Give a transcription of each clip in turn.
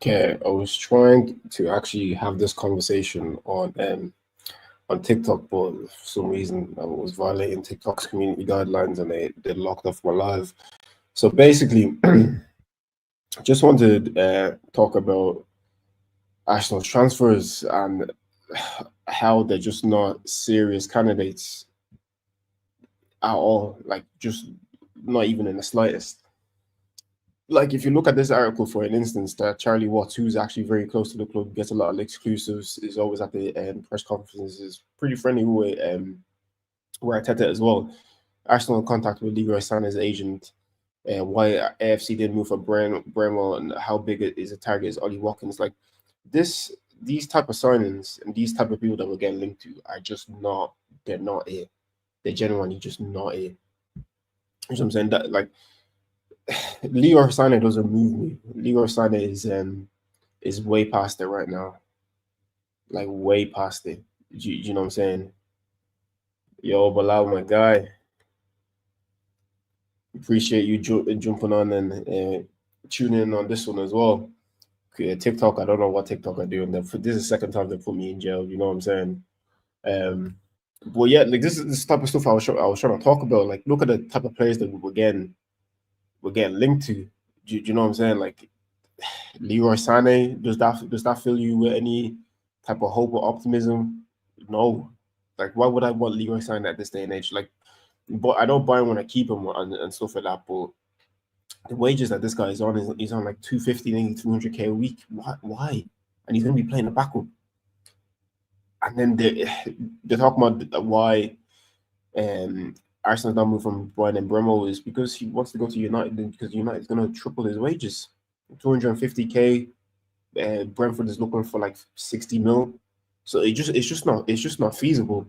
Okay, I was trying to actually have this conversation on TikTok, but for some reason I was violating TikTok's community guidelines and they locked off my live. So basically, just wanted to talk about Arsenal's transfers and how they're just not serious candidates at all. Like just not even in the slightest. Like if you look at this article for an instance, that Charlie Watts, who's actually very close to the club, gets a lot of exclusives, is always at the press conferences, is pretty friendly with Arteta as well. Arsenal in contact with Leroy Sané's agent, why AFC didn't move for Bramwell, and how big is a target is Ollie Watkins. Like this, these type of signings and these type of people that we're getting linked to are just not. They're not it. They're genuinely just not it. You know what I'm saying? That like Leroy Sané doesn't move me. Leroy Sané is way past it right now. Like way past it. You know what I'm saying? Yo, Bilal, my guy. Appreciate you jumping on and tuning in on this one as well. Okay, TikTok, I don't know what TikTok are doing. This is the second time they put me in jail. You know what I'm saying? But yeah, like this is this type of stuff I was trying to talk about. Like, look at the type of players that we're getting linked to. Do you know what I'm saying? Like Leroy Sané, does that fill you with any type of hope or optimism? No. Like, why would I want Leroy Sané at this day and age? Like, but I don't buy him when I keep him and stuff like that. But the wages that this guy is on is on like 250, maybe 200k a week. Why? And he's gonna be playing a backup. And then they're talking about why Arsenal's not moved from Brian and Bremo is because he wants to go to United, because United is gonna triple his wages. 250k. Brentford is looking for like 60 mil. So it's just not feasible.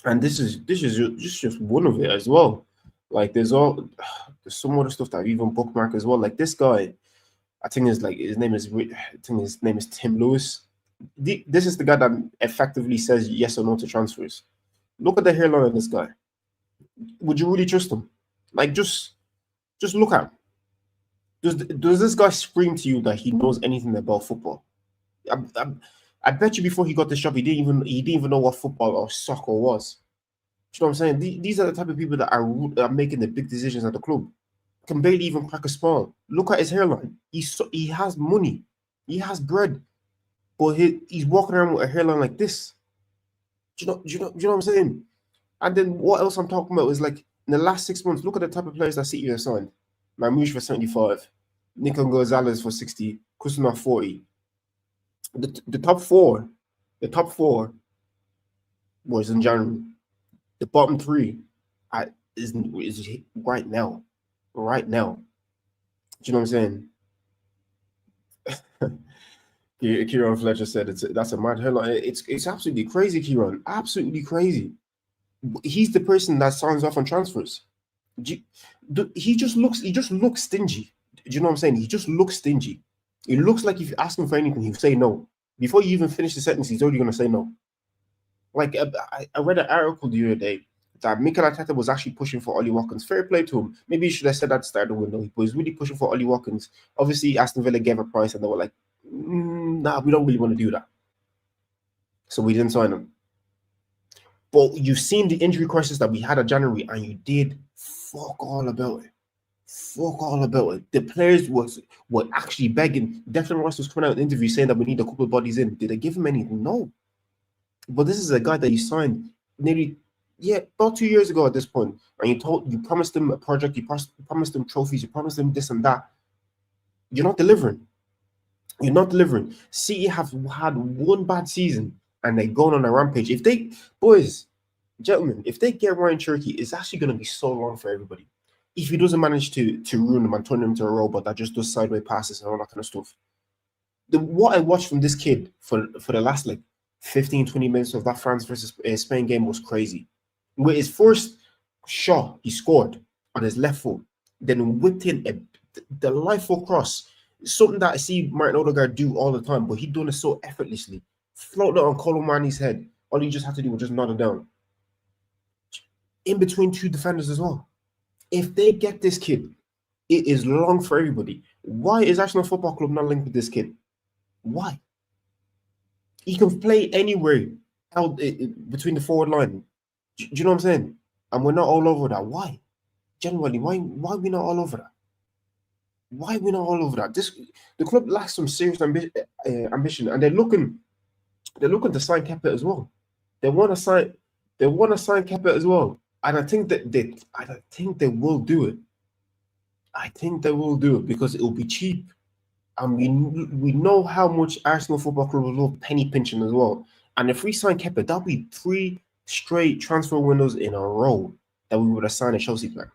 And this is just one of it as well. Like there's some other stuff that I've even bookmarked as well. Like this guy, I think his name is Tim Lewis. This is the guy that effectively says yes or no to transfers. Look at the hairline of this guy. Would you really trust him? Like just look at him. Does this guy scream to you that he knows anything about football? I bet you before he got this job, he didn't even know what football or soccer was. You know what I'm saying? These are the type of people that are making the big decisions at the club. Can barely even crack a smile. Look at his hairline. He has money. He has bread. But he's walking around with a hairline like this. Do you know what I'm saying? And then what else I'm talking about is like in the last 6 months, look at the type of players that City have signed. Marmoush for 75, Nico Gonzalez for 60, Kusuma 40. The top four was in January. The bottom three is right now. Right now. Do you know what I'm saying? Kieran Fletcher said that's a mad headline. It's absolutely crazy, Kieran. Absolutely crazy. He's the person that signs off on transfers. He just looks stingy. Do you know what I'm saying? He just looks stingy. It looks like if you ask him for anything, he'll say no. Before you even finish the sentence, he's already going to say no. Like I read an article the other day that Mikel Arteta was actually pushing for Ollie Watkins. Fair play to him. Maybe he should have said that at the start of the window, but he's really pushing for Ollie Watkins. Obviously, Aston Villa gave a price and they were like, nah, we don't really want to do that. So we didn't sign him. But you've seen the injury crisis that we had in January, and you did fuck all about it. Fuck all about it. The players were actually begging. Declan Rice was coming out in an interview saying that we need a couple of bodies in. Did they give him anything? No. But this is a guy that you signed nearly, about 2 years ago at this point, and you promised him a project, you promised him trophies, you promised him this and that. You're not delivering. You're not delivering. City have had one bad season and they're going on a rampage. If they, boys, gentlemen, if they get Ryan Cherky, it's actually going to be so long for everybody. If he doesn't manage to ruin them and turn them into a robot that just does sideways passes and all that kind of stuff. What I watched from this kid for the last like 15, 20 minutes of that France versus Spain game was crazy. With his first shot, he scored on his left foot, then whipped in a delightful cross. Something that I see Martin Odegaard do all the time, but he done it so effortlessly. Floated it on Colomani's head. All he just had to do was just nod it down. In between two defenders as well. If they get this kid, it is long for everybody. Why is Arsenal Football Club not linked with this kid? Why? He can play anywhere out between the forward line. Do you know what I'm saying? And we're not all over that. Why? Genuinely, why are we not all over that? Why are we not all over that? The club lacks some serious ambition, and they're looking to sign Kepa as well. They want to sign Kepa as well, and I think they will do it. I think they will do it because it will be cheap, and we know how much Arsenal Football Club will love penny pinching as well. And if we sign Kepa, that'll be 3 straight transfer windows in a row that we would have signed a Chelsea player.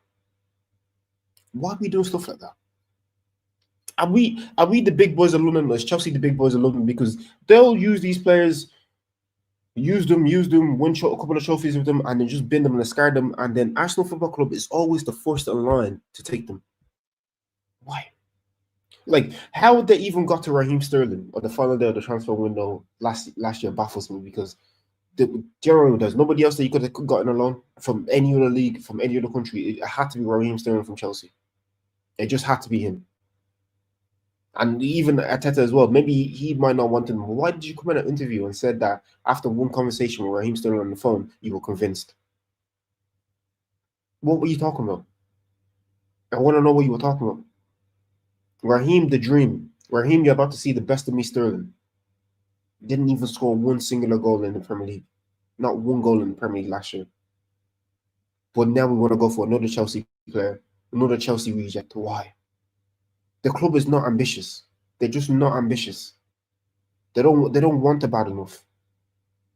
Why are we doing stuff like that? Are we the big boys of London? Or is Chelsea the big boys of London? Because they'll use these players, use them, win a couple of trophies with them, and then just bin them and discard them. And then Arsenal Football Club is always the first in line to take them. Why? Like, how they even got to Raheem Sterling on the final day of the transfer window last year baffles me, because generally there's nobody else that you could have gotten along from any other league, from any other country. It had to be Raheem Sterling from Chelsea. It just had to be him. And even Arteta as well, maybe he might not want him. Why did you come in an interview and said that after one conversation with Raheem Sterling on the phone, you were convinced? What were you talking about? I want to know what you were talking about. Raheem, the dream. Raheem, you're about to see the best of me, Sterling. Didn't even score one singular goal in the Premier League. Not one goal in the Premier League last year. But now we want to go for another Chelsea player, another Chelsea reject. Why? The club is not ambitious. They're just not ambitious. They don't want it bad enough.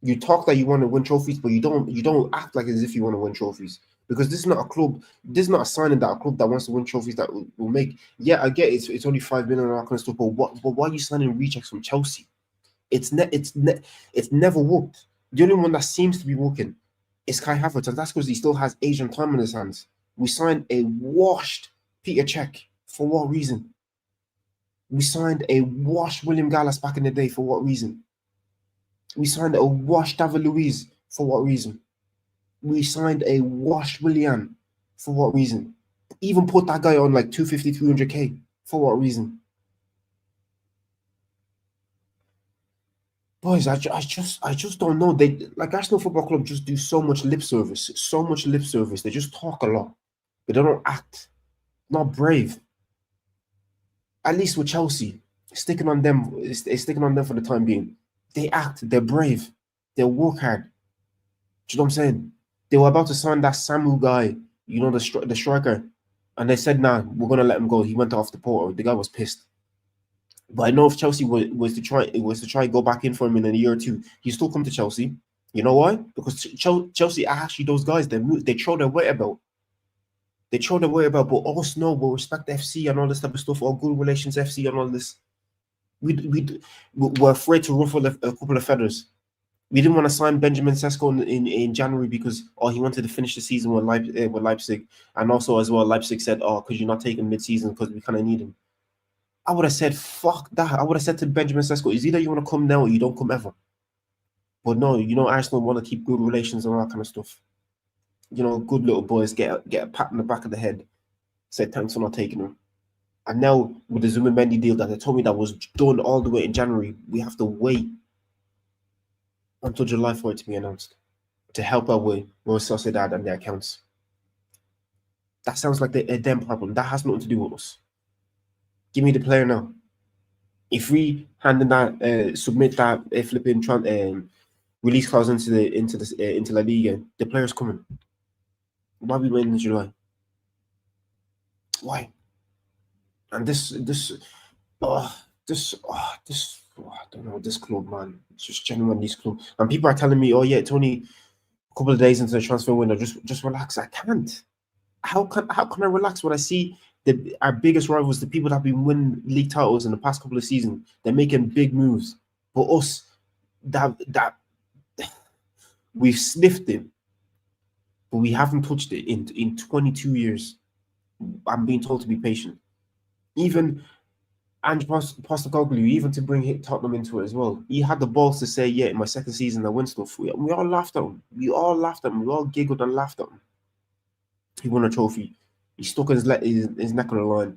You talk that you want to win trophies, but you don't act like as if you want to win trophies. Because this is not a club, this is not a signing that a club that wants to win trophies that will make. Yeah, I get it's only 5 million and all kind of stuff, but why are you signing rejects from Chelsea? It's never worked. The only one that seems to be working is Kai Havertz, and that's because he still has Asian time in his hands. We signed a washed Peter Cech. For what reason? We signed a washed William Gallas back in the day. For what reason? We signed a washed David Luiz. For what reason? We signed a washed Willian. For what reason? Even put that guy on like 250, 300k. For what reason? Boys, I just don't know. They like Arsenal Football Club just do so much lip service. They just talk a lot, but they don't act. Not brave. At least with Chelsea, sticking on them for the time being. They act. They're brave. They work hard. Do you know what I'm saying? They were about to sign that Samu guy, you know, the striker, and they said, "Nah, we're gonna let him go." He went off the portal. The guy was pissed. But I know if Chelsea was to try go back in for him in a year or two, he'd still come to Chelsea. You know why? Because Chelsea are actually those guys. They throw their weight about. They throw their weight about. But us know, we'll respect FC and all this type of stuff. All good relations FC and all this. We're afraid to ruffle a couple of feathers. We didn't want to sign Benjamin Sesko in January because he wanted to finish the season with Leipzig, and also as well Leipzig said, could you not take him mid-season because we kind of need him. I would have said, fuck that. I would have said to Benjamin Sesko, it's either you want to come now or you don't come ever. But no, you know, Arsenal want to keep good relations and all that kind of stuff. You know, good little boys get a pat on the back of the head, say thanks for not taking him. And now with the Zubimendi deal that they told me that was done all the way in January, we have to wait until July for it to be announced to help out with Real Sociedad and their accounts. That sounds like a them problem. That has nothing to do with us. Give me the player now. If we hand in that, submit that flipping release clause into La Liga, the player's coming. Why are we waiting in July? Why? And this I don't know, this club, man. It's just genuinely this club. And people are telling me, oh yeah, it's only a couple of days into the transfer window. Just relax. I can't. How can I relax when I see our biggest rivals, the people that have been winning league titles in the past couple of seasons, they're making big moves. But us, that we've sniffed it, but we haven't touched it in 22 years. I'm being told to be patient. Even Ange Postecoglou, even to bring Tottenham into it as well, he had the balls to say, yeah, in my second season I win stuff. We all laughed at him. We all giggled and laughed at him. He won a trophy. He stuck his neck on the line.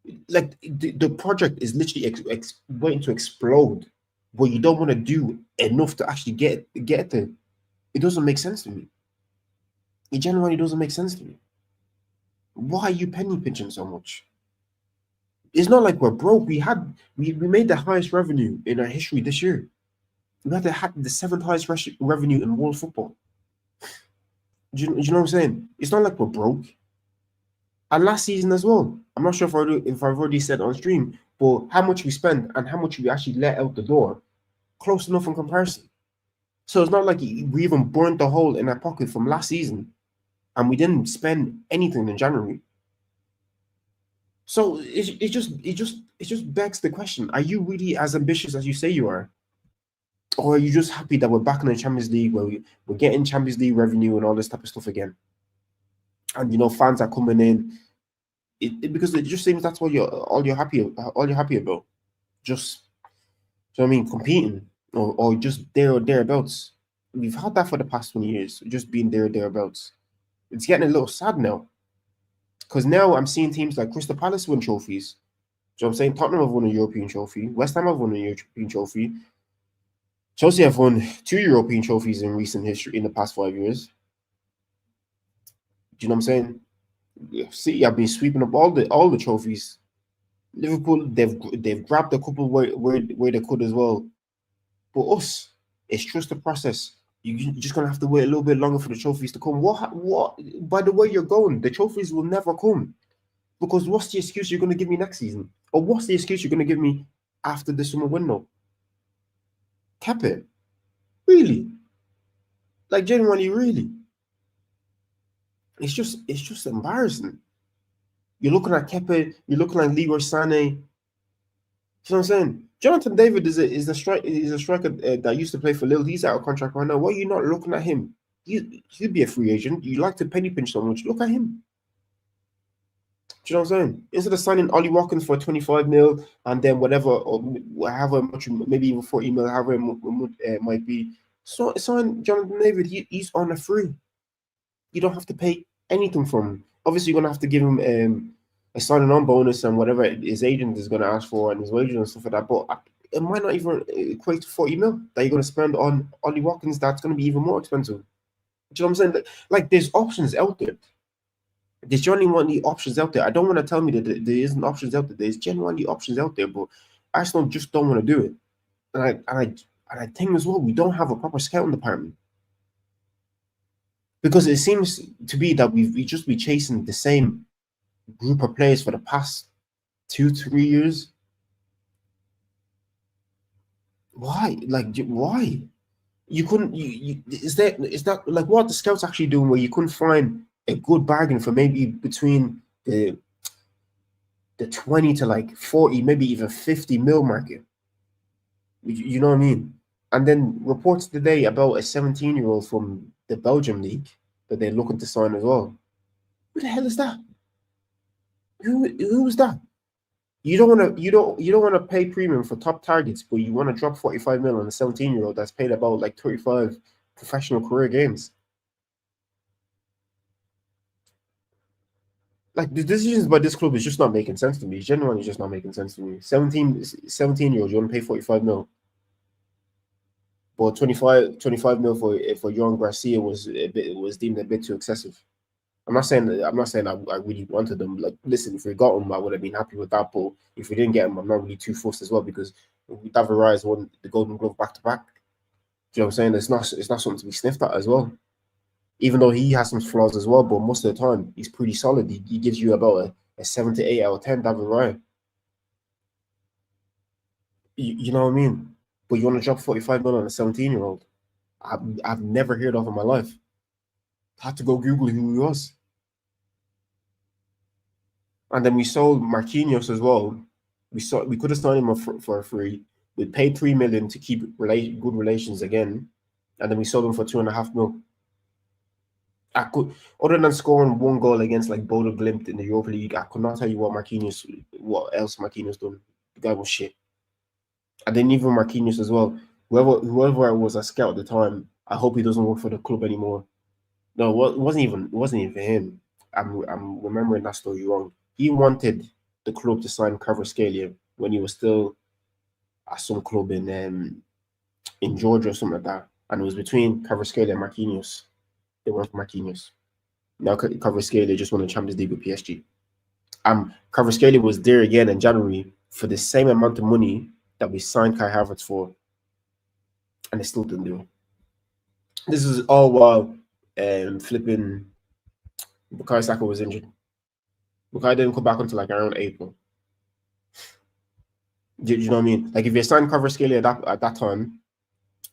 Like the project is literally waiting to explode, but you don't want to do enough to actually get there. It doesn't make sense to me. It genuinely doesn't make sense to me. Why are you penny pinching so much? It's not like we're broke. We made the highest revenue in our history this year. We had the seventh highest revenue in world football. Do you know what I'm saying? It's not like we're broke. And last season as well, I'm not sure if I've already said on stream, but how much we spent and how much we actually let out the door, close enough in comparison. So it's not like we even burnt the hole in our pocket from last season, and we didn't spend anything in January. So it just begs the question: are you really as ambitious as you say you are, or are you just happy that we're back in the Champions League, where we're getting Champions League revenue and all this type of stuff again? And fans are coming in. Because it just seems that's what you're happy about. Just, so I mean, competing or just there or thereabouts. We've had that for the past 20 years, just being there or thereabouts. It's getting a little sad now, because now I'm seeing teams like Crystal Palace win trophies. So I'm saying Tottenham have won a European trophy, West Ham have won a European trophy, Chelsea have won 2 European trophies in recent history in the past 5 years. Do you know what I'm saying? City have been sweeping up all the trophies. Liverpool, they've grabbed a couple where they could as well. But us, it's just a process. You're just gonna have to wait a little bit longer for the trophies to come. What? By the way you're going, the trophies will never come, because what's the excuse you're gonna give me next season, or what's the excuse you're gonna give me after the summer window? Cap it, really? Like genuinely, really? It's just embarrassing. You're looking at Kepa, you're looking at Leroy Sané. You know what I'm saying? Jonathan David is a striker that used to play for Lille. He's out of contract right now. Why are you not looking at him? He'd be a free agent. You like to penny pinch so much. Look at him. Do you know what I'm saying? Instead of signing Ollie Watkins for 25 mil and then whatever, or however much, maybe even 40 mil, however it might be, so sign Jonathan David. He's on a free. You don't have to pay anything from him. Obviously, you're gonna have to give him a signing on bonus and whatever his agent is gonna ask for and his wages and stuff like that. But it might not even equate to 40 mil that you're gonna spend on Ollie Watkins. That's gonna be even more expensive. Do you know what I'm saying? Like there's options out there. There's genuinely options out there. I don't want to tell me that there isn't options out there. There's genuinely options out there, but Arsenal just don't want to do it. And I think as well, we don't have a proper scouting department. Because it seems to be that we just be chasing the same group of players for the past 2-3 years. Why? Like, why? You couldn't. Is that like what the scouts actually doing? Where you couldn't find a good bargain for maybe between the 20 to like 40, maybe even 50 mil market. You know what I mean? And then reports today about a 17-year-old from the Belgium league that they're looking to sign as well. Who the hell is that? Who is that? You don't want to pay premium for top targets, but you want to drop 45 mil on a 17-year-old that's paid about like 35 professional career games. Like the decisions by this club is just not making sense to me. It's genuinely just not making sense to me. 17-year-old, you want to pay 45 mil. But 25 mil for Young Garcia was deemed a bit too excessive. I'm not saying I really wanted them. Like, listen, if we got him, I would have been happy with that. But if we didn't get him, I'm not really too fussed as well, because David Raya has won the Golden Glove back to back. Do you know what I'm saying? It's not something to be sniffed at as well. Even though he has some flaws as well, but most of the time he's pretty solid. He gives you about a 7 to 8 out of 10. David Raya. You know what I mean? But you want to drop 45 million on a 17-year-old? I've never heard of in my life. Had to go Google who he was. And then we sold Marquinhos as well. We could have signed him for a free. We paid 3 million to keep good relations again, and then we sold him for 2.5 mil. Other than scoring 1 goal against like Bodo Glimt in the Europa League, I could not tell you what else Marquinhos done. The guy was shit. And then even Marquinhos as well. Whoever was a scout at the time, I hope he doesn't work for the club anymore. No, it wasn't even for him. I'm remembering that story wrong. He wanted the club to sign Kvaratskhelia when he was still at some club in Georgia or something like that, and it was between Kvaratskhelia and Marquinhos. They went for Marquinhos. Now Kvaratskhelia just won the Champions League with PSG. Kvaratskhelia was there again in January for the same amount of money that we signed Kai Havertz for, and they still didn't do it. This is all while flipping Bukayo Saka was injured. Bukayo didn't come back until like around April. Do you know what I mean? Like if you signed Kvaratskhelia at that time,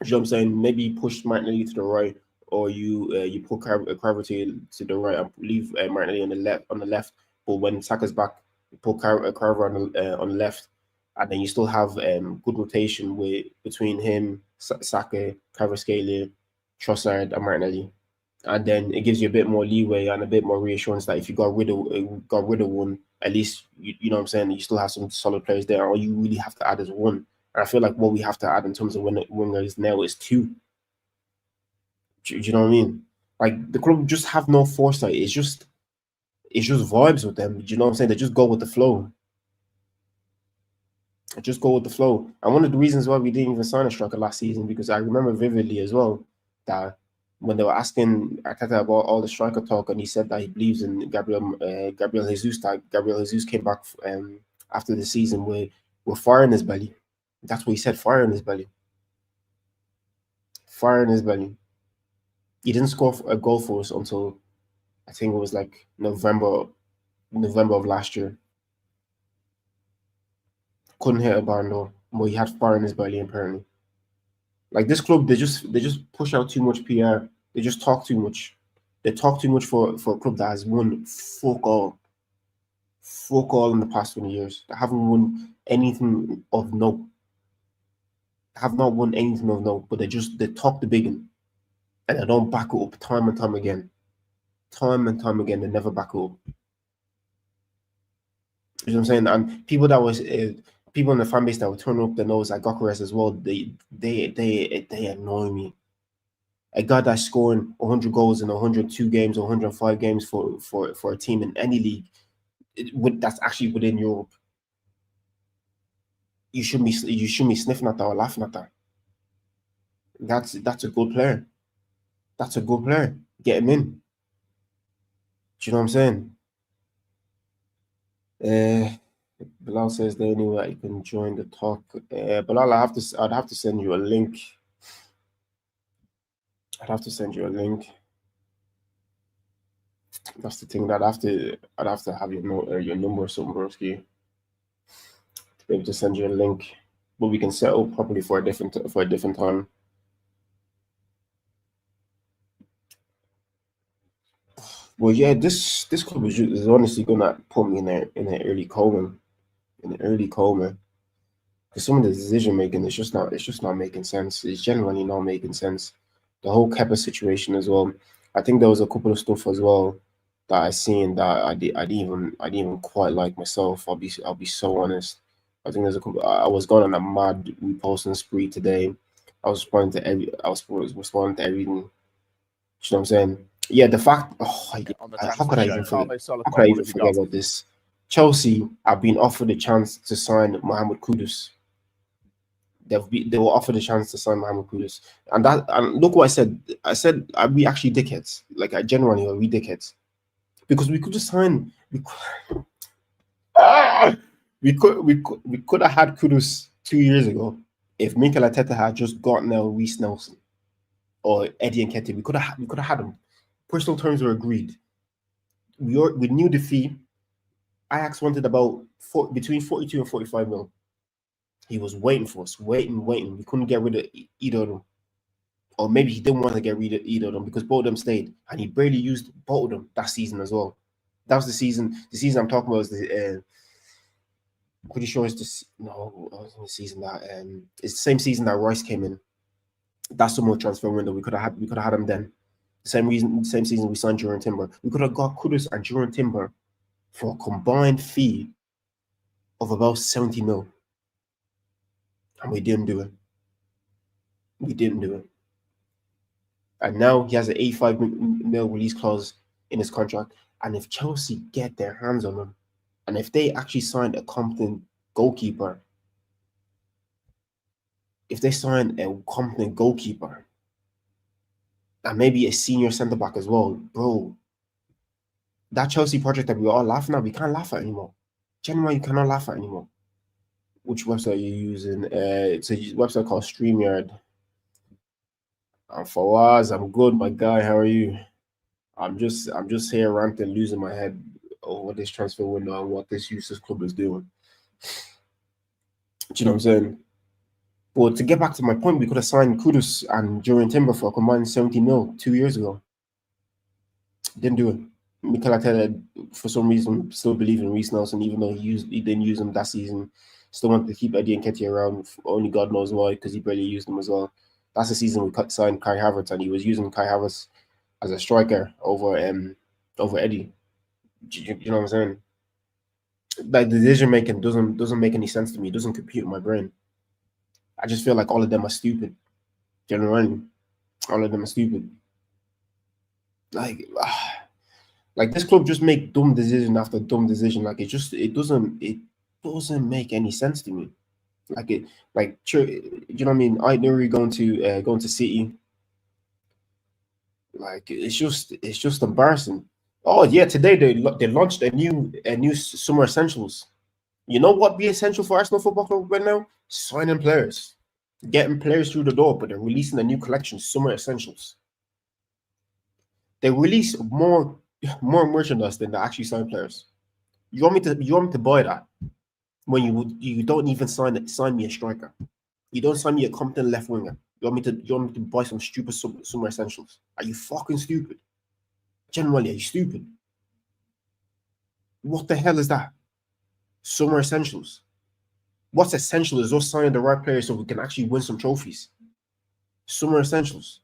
you know what I'm saying? Maybe push Martinelli to the right, or you put Kvaratskhelia to the right and leave Martinelli on the left. But when Saka's back, you put Kvaratskhelia on the left, and then you still have good rotation between him, Saka, Kvaratskhelia, Trossard, and Martinelli. And then it gives you a bit more leeway and a bit more reassurance that if you got rid of one, at least you know what I'm saying, you still have some solid players there. All you really have to add is one. And I feel like what we have to add in terms of wingers now is two. Do you know what I mean? Like the club just have no foresight. It's just vibes with them. Do you know what I'm saying? They just go with the flow. Just go with the flow. And one of the reasons why we didn't even sign a striker last season, because I remember vividly as well that when they were asking Arteta about all the striker talk, and he said that he believes in Gabriel Jesus, that Gabriel Jesus came back after the season with fire in his belly. That's what he said, fire in his belly. Fire in his belly. He didn't score a goal for us until I think it was like November of last year. Couldn't hit a barn door, but he had fire in his belly apparently. Like this club, they just push out too much PR. They just talk too much. They talk too much for a club that has won fuck all in the past 20 years. They haven't won anything of note. Have not won anything of note, but they talk the big one, and they don't back it up time and time again. Time and time again, they never back it up. You know what I'm saying? And people that was people in the fan base that would turn up their nose at Gyökeres as well, they annoy me. A guy that's scoring 100 goals in 102 games or 105 games for a team in any league, that's actually within Europe. You shouldn't be sniffing at that or laughing at that. That's a good player. That's a good player. Get him in. Do you know what I'm saying? Bilal says the only way you can join the talk. Bilal, I'd have to send you a link. I'd have to send you a link. That's the thing. I'd have to have your number or something, broski, to be able to send you a link. But we can set up properly for a different time. Well, yeah, this club is honestly gonna put me in an early coma. Because some of the decision making it's just not making sense. It's genuinely not making sense. The whole Kepa situation as well. I think there was a couple of stuff as well that I seen that I didn't even quite like myself. I'll be so honest. I think there's a couple. I was going on a mad reposting spree today. I was responding to everything. You know what I'm saying? Yeah, the fact. How could I even forget about this? Chelsea have been offered a chance to sign Mohamed Kudus. They were offered a chance to sign Mohamed Kudus, and look what I said. I said, are we actually dickheads? Like, I genuinely are we dickheads? Because we could just sign. We could have had Kudus 2 years ago if Mikel Arteta had just gotten Reece Nelson or Eddie Nketiah. We could have had him. Personal terms were agreed. We knew the fee. Ajax wanted about between 42 and 45 mil. He was waiting for us, waiting. We couldn't get rid of either of them. Or maybe he didn't want to get rid of either of them because both of them stayed. And he barely used both of them that season as well. That was the season. The season I'm talking about is pretty sure it's this. No, it wasn't the season that it's the same season that Rice came in. That's the more transfer window. We could have had him then. Same season we signed Jurriën Timber. We could have got Kudus and Jurriën Timber for a combined fee of about 70 mil. And we didn't do it. And now he has an 85 mil release clause in his contract. And if Chelsea get their hands on him And if they actually signed a competent goalkeeper, and maybe a senior centre back as well, bro, that Chelsea project that we were all laughing at, we can't laugh at anymore. Genuinely, you cannot laugh at anymore. Which website are you using? It's a website called StreamYard. And Fawaz, I'm good, my guy. How are you? I'm just here ranting, losing my head over this transfer window and what this useless club is doing. Do you know what I'm saying? But to get back to my point, we could have signed Kudus and Jurriën Timber for a combined 70 mil 2 years ago. Didn't do it. Mikel Arteta, for some reason, still believe in Reece Nelson, even though he didn't use him that season. Still wanted to keep Eddie Nketiah around. Only God knows why, because he barely used him as well. That's the season we signed Kai Havertz, and he was using Kai Havertz as a striker over Eddie. Do you know what I'm saying? Like, the decision making doesn't make any sense to me. It doesn't compute in my brain. I just feel like all of them are stupid. Generally, all of them are stupid. Like this club just make dumb decision after dumb decision. Like, it doesn't make any sense to me. Like, you know what I mean? Aït-Nouri going to City. Like, it's just embarrassing. Oh yeah, today they launched a new summer essentials. You know what be essential for Arsenal Football Club right now? Signing players, getting players through the door. But they're releasing a new collection, summer essentials. They release more merchandise than they actually sign players. You want me to buy that when you don't even sign me a striker? You don't sign me a competent left winger. You want me to buy some stupid summer essentials? Are you fucking stupid? Generally, are you stupid? What the hell is that? Summer essentials. What's essential is us signing the right players so we can actually win some trophies. Summer essentials.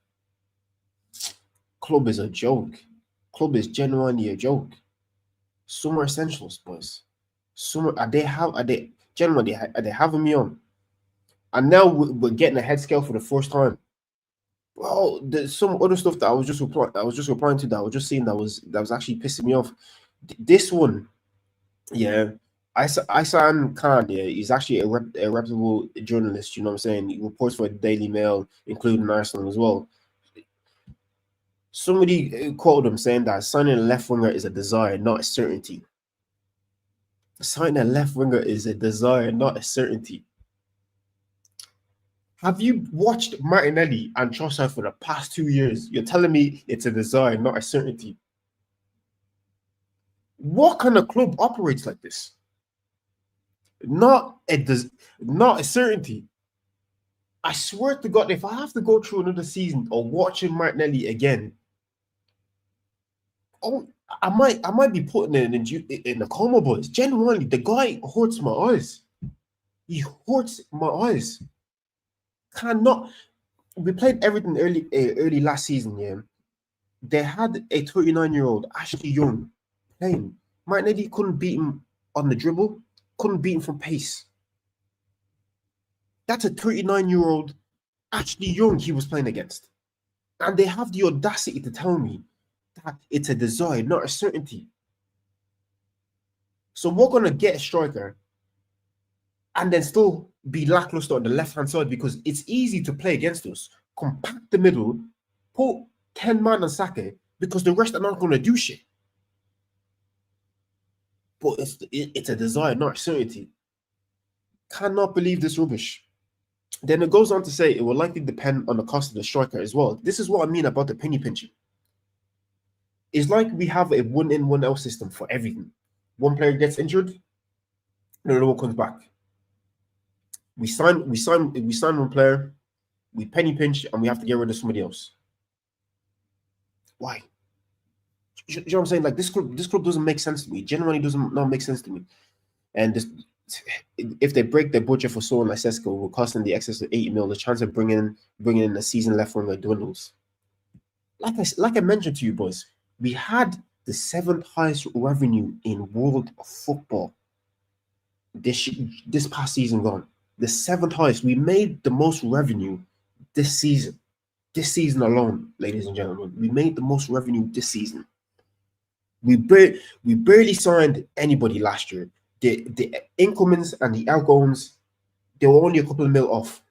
Club is a joke. Club is genuinely a joke. Summer essentials, boys. Are they having me on? And now we're getting a head scale for the first time. Well, there's some other stuff that I was just replying to that I was just seeing that was actually pissing me off. This one, yeah. Ihsan Khan, yeah, he's actually a reputable journalist, you know what I'm saying? He reports for the Daily Mail, including Arsenal as well. Somebody quoted him saying that signing a left winger is a desire, not a certainty. Signing a left winger is a desire, not a certainty. Have you watched Martinelli and Trossard for the past 2 years? You're telling me it's a desire, not a certainty. What kind of club operates like this? Not a certainty. I swear to God, if I have to go through another season of watching Martinelli again, I might be putting it in the coma, boys. Genuinely, the guy hurts my eyes. He hurts my eyes. Cannot. We played everything early last season. Yeah, they had a 39-year-old Ashley Young playing. Martinelli couldn't beat him on the dribble. Couldn't beat him from pace. That's a 39-year-old Ashley Young he was playing against, and they have the audacity to tell me that it's a desire, not a certainty. So we're gonna get a striker and then still be lackluster on the left-hand side because it's easy to play against us. Compact the middle, put 10 man on Saka because the rest are not going to do shit. But it's a desire, not a certainty. Cannot believe this rubbish. Then it goes on to say it will likely depend on the cost of the striker as well. This is what I mean about the penny pinching. It's like we have a one-in, one-out system for everything. One player gets injured, another one comes back. We sign one player, we penny pinch, and we have to get rid of somebody else. Why? You know what I'm saying? Like, this club doesn't make sense to me. Generally does not make sense to me. And if they break their budget for someone like Sesko, will cost them the excess of 80 mil, the chance of bringing in a season left winger dwindles. Like I mentioned to you, boys, we had the 7th highest revenue in world football this past season gone. The 7th highest. We made the most revenue this season. This season alone, ladies and gentlemen, we made the most revenue this season. We barely signed anybody last year. The incomings and the outgoings, they were only a couple of mil off.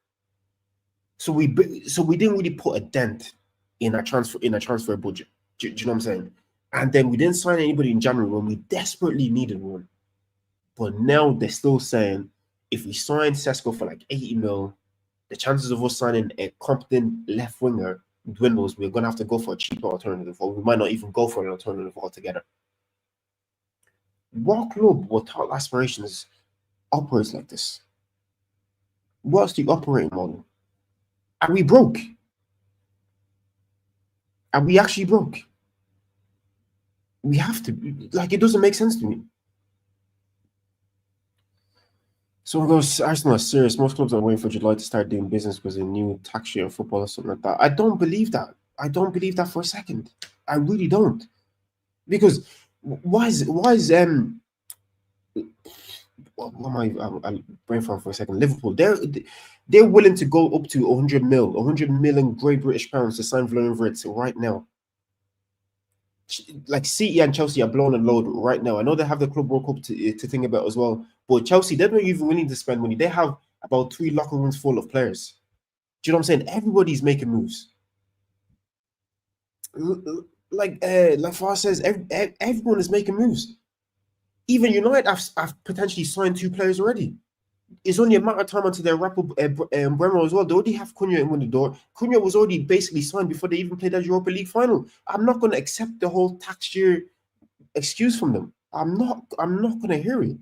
So we didn't really put a dent in a transfer budget. Do you know what I'm saying? And then we didn't sign anybody in January when we desperately needed one. But now they're still saying if we sign Sesko for like 80 mil, the chances of us signing a competent left winger dwindles. We're gonna have to go for a cheaper alternative, or we might not even go for an alternative altogether. What club with tall aspirations operates like this? What's the operating model? Are we broke? Are we actually broke? We have to. Like, it doesn't make sense to me. Someone goes, Arsenal are serious. Most clubs are waiting for July to start doing business because of a new tax year in football or something like that. I don't believe that. I don't believe that for a second. I really don't. Because why is what am I'm brain fart for a second. Liverpool, they're willing to go up to 100 million Great British pounds to sign Florian Wirtz right now. Like City and Chelsea are blowing a load right now. I know they have the Club World Cup to think about as well, but Chelsea, they're not even willing to spend money. They have about 3 locker rooms full of players. Do you know what I'm saying? Everybody's making moves. Like Far says, everyone is making moves. Even United have potentially signed 2 players already. It's only a matter of time until they wrap up Bremer as well. They already have Cunha in the door. Cunha was already basically signed before they even played that Europa League final. I'm not going to accept the whole tax year excuse from them. I'm not going to hear it.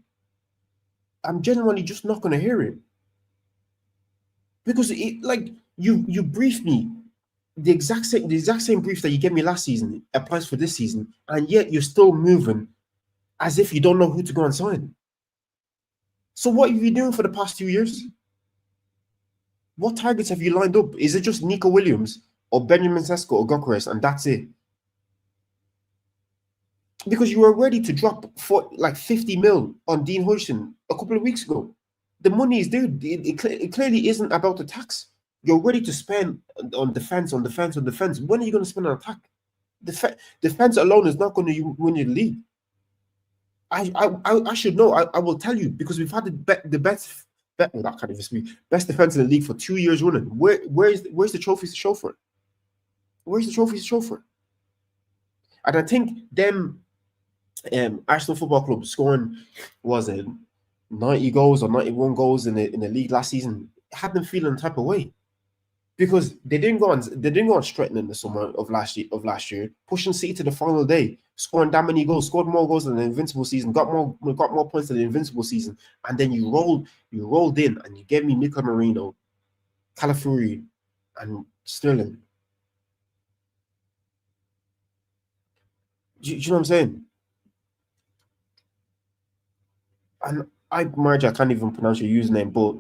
I'm genuinely just not going to hear it. Because you briefed me the exact same brief that you gave me last season applies for this season, and yet you're still moving as if you don't know who to go and sign. So what have you doing for the past 2 years? What targets have you lined up? Is it just Nico Williams or Benjamin Sesko or Gyökeres and that's it? Because you were ready to drop for like 50 mil on Dean Huijsen a couple of weeks ago. The money is there. It clearly isn't about the tax. You're ready to spend on defense. When are you going to spend on attack? Defense alone is not going to win you the league. I should know. I will tell you because we've had the best defense in the league for 2 years running. Where's the trophies to show for it? Where's the trophies to show for it? And I think them Arsenal Football Club scoring was it 90 goals or 91 goals in the league last season had them feeling the type of way. Because they didn't go on strutting in the summer of last year, pushing City to the final day, scoring that many goals, scored more goals than the Invincible season, got more points than the Invincible season, and then you rolled in and you gave me Mikel Merino, Calafiori, and Sterling. Do you know what I'm saying? And Marge, I can't even pronounce your username, but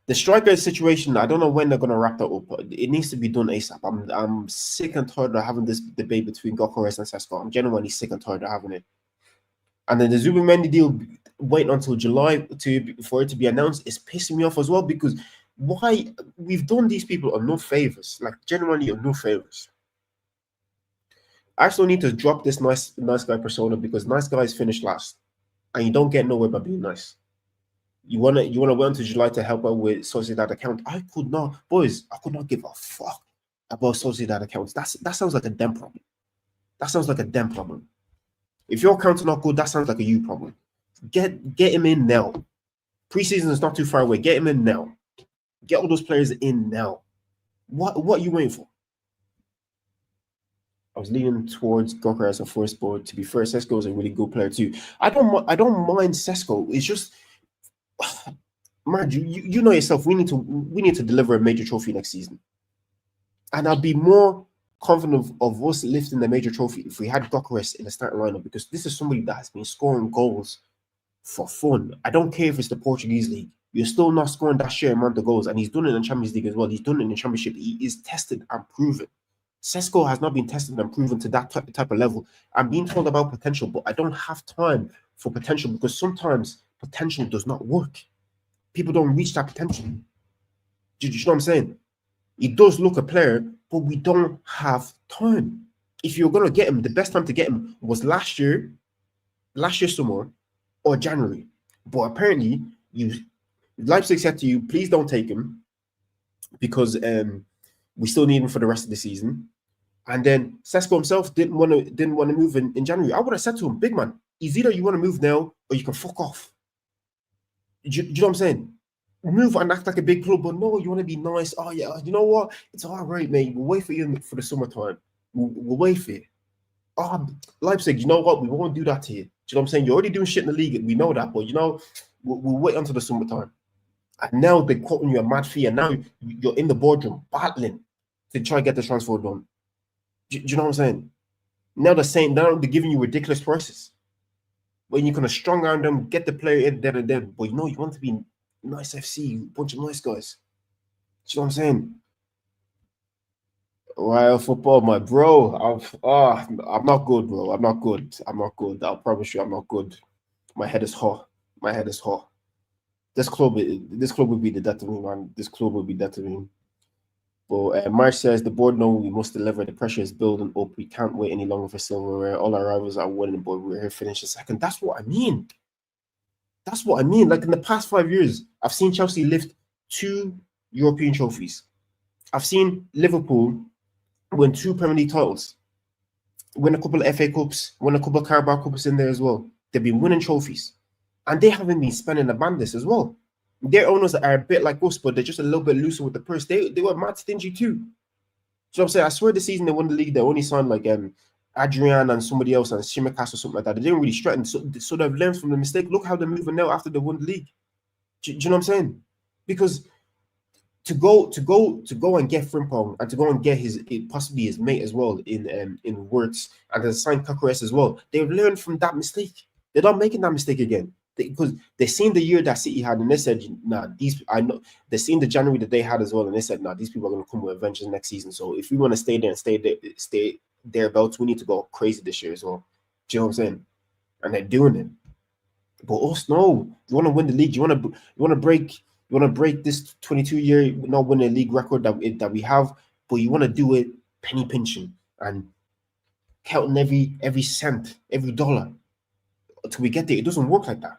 the striker situation, I don't know when they're going to wrap that up, but it needs to be done ASAP. I'm sick and tired of having this debate between Gyökeres and Sesko. I'm genuinely sick and tired of having it. And then the Zubimendi deal, waiting until July for it to be announced, is pissing me off as well, because why? We've done these people no favors, like genuinely no favors. I still need to drop this nice guy persona because nice guys finish last, and you don't get nowhere by being nice. You wanna wait until July to help out with Sociedad account. I could not give a fuck about Sociedad accounts. That sounds like a them problem. That sounds like a them problem. If your account's not good, that sounds like a you problem. Get him in now. Preseason is not too far away. Get him in now. Get all those players in now. What are you waiting for? I was leaning towards Gyökeres as a first, but to be fair, Sesko is a really good player too. I don't mind Sesko. It's just, man, you know yourself. We need to deliver a major trophy next season, and I'd be more confident of us lifting the major trophy if we had Gyökeres in the starting lineup, because this is somebody that has been scoring goals for fun. I don't care if it's the Portuguese league. You're still not scoring that sheer amount of goals, and he's done it in the Champions League as well. He's done it in the Championship. He is tested and proven. Sesko has not been tested and proven to that type of level. I'm being told about potential, but I don't have time for potential, because sometimes potential does not work. People don't reach that potential. Do you know what I'm saying? He does look a player, but we don't have time. if you're gonna get him, the best time to get him was last year summer or January. But apparently, Leipzig said to you, please don't take him because we still need him for the rest of the season. And then Sesko himself didn't want to move in January. I would have said to him, big man, it's either you want to move now or you can fuck off. Do you know what I'm saying? Move and act like a big club, but no, you want to be nice. Oh yeah, you know what? It's all right, mate. We'll wait for you for the summertime. We'll wait for you. Oh, Leipzig, you know what? We won't do that to you. Do you know what I'm saying? You're already doing shit in the league. We know that, but you know, we'll wait until the summertime. And now they're quoting you a mad fee, and now you're in the boardroom battling to try and get the transfer done. Do you know what I'm saying? Now they're giving you ridiculous prices. When you kind of strong arm them, get the player in there and then. But you know, you want to be nice FC, bunch of nice guys. Do you know what I'm saying? Well, football, my bro. I'm not good, bro. I'm not good. I'm not good. I'll promise you, I'm not good. My head is hot. My head is hot. This club will be the death of me, man. This club will be death of me. But Marsh says the board know we must deliver. The pressure is building up. We can't wait any longer for silverware. All our rivals are winning, but we're here finishing second. That's what I mean. That's what I mean. Like in the past 5 years, I've seen Chelsea lift 2 European trophies. I've seen Liverpool win 2 Premier League titles, win a couple of FA Cups, win a couple of Carabao Cups in there as well. They've been winning trophies. And they haven't been spending the bandits as well. Their owners are a bit like us, but they're just a little bit looser with the purse. They were mad stingy too. So I'm saying, I swear the season they won the league, they only signed like Adrian and somebody else and Shimikas or something like that. They didn't really strengthen. So they've learned from the mistake. Look how they're moving now after they won the league. Do you know what I'm saying? Because to go and get Frimpong and to go and get possibly his mate as well in Wirtz and to sign Kakares as well, they've learned from that mistake. They're not making that mistake again. Because they seen the year that City had, and they said, "Nah, they seen the January that they had as well, and they said, "Nah, these people are going to come with adventures next season. So if we want to stay there and stay thereabouts, we need to go crazy this year as well." Do you know what I'm saying? And they're doing it. But us, no. You want to win the league. You want to break this 22-year not winning a league record that we have, but you want to do it penny pinching and counting every cent, every dollar until we get there. It doesn't work like that.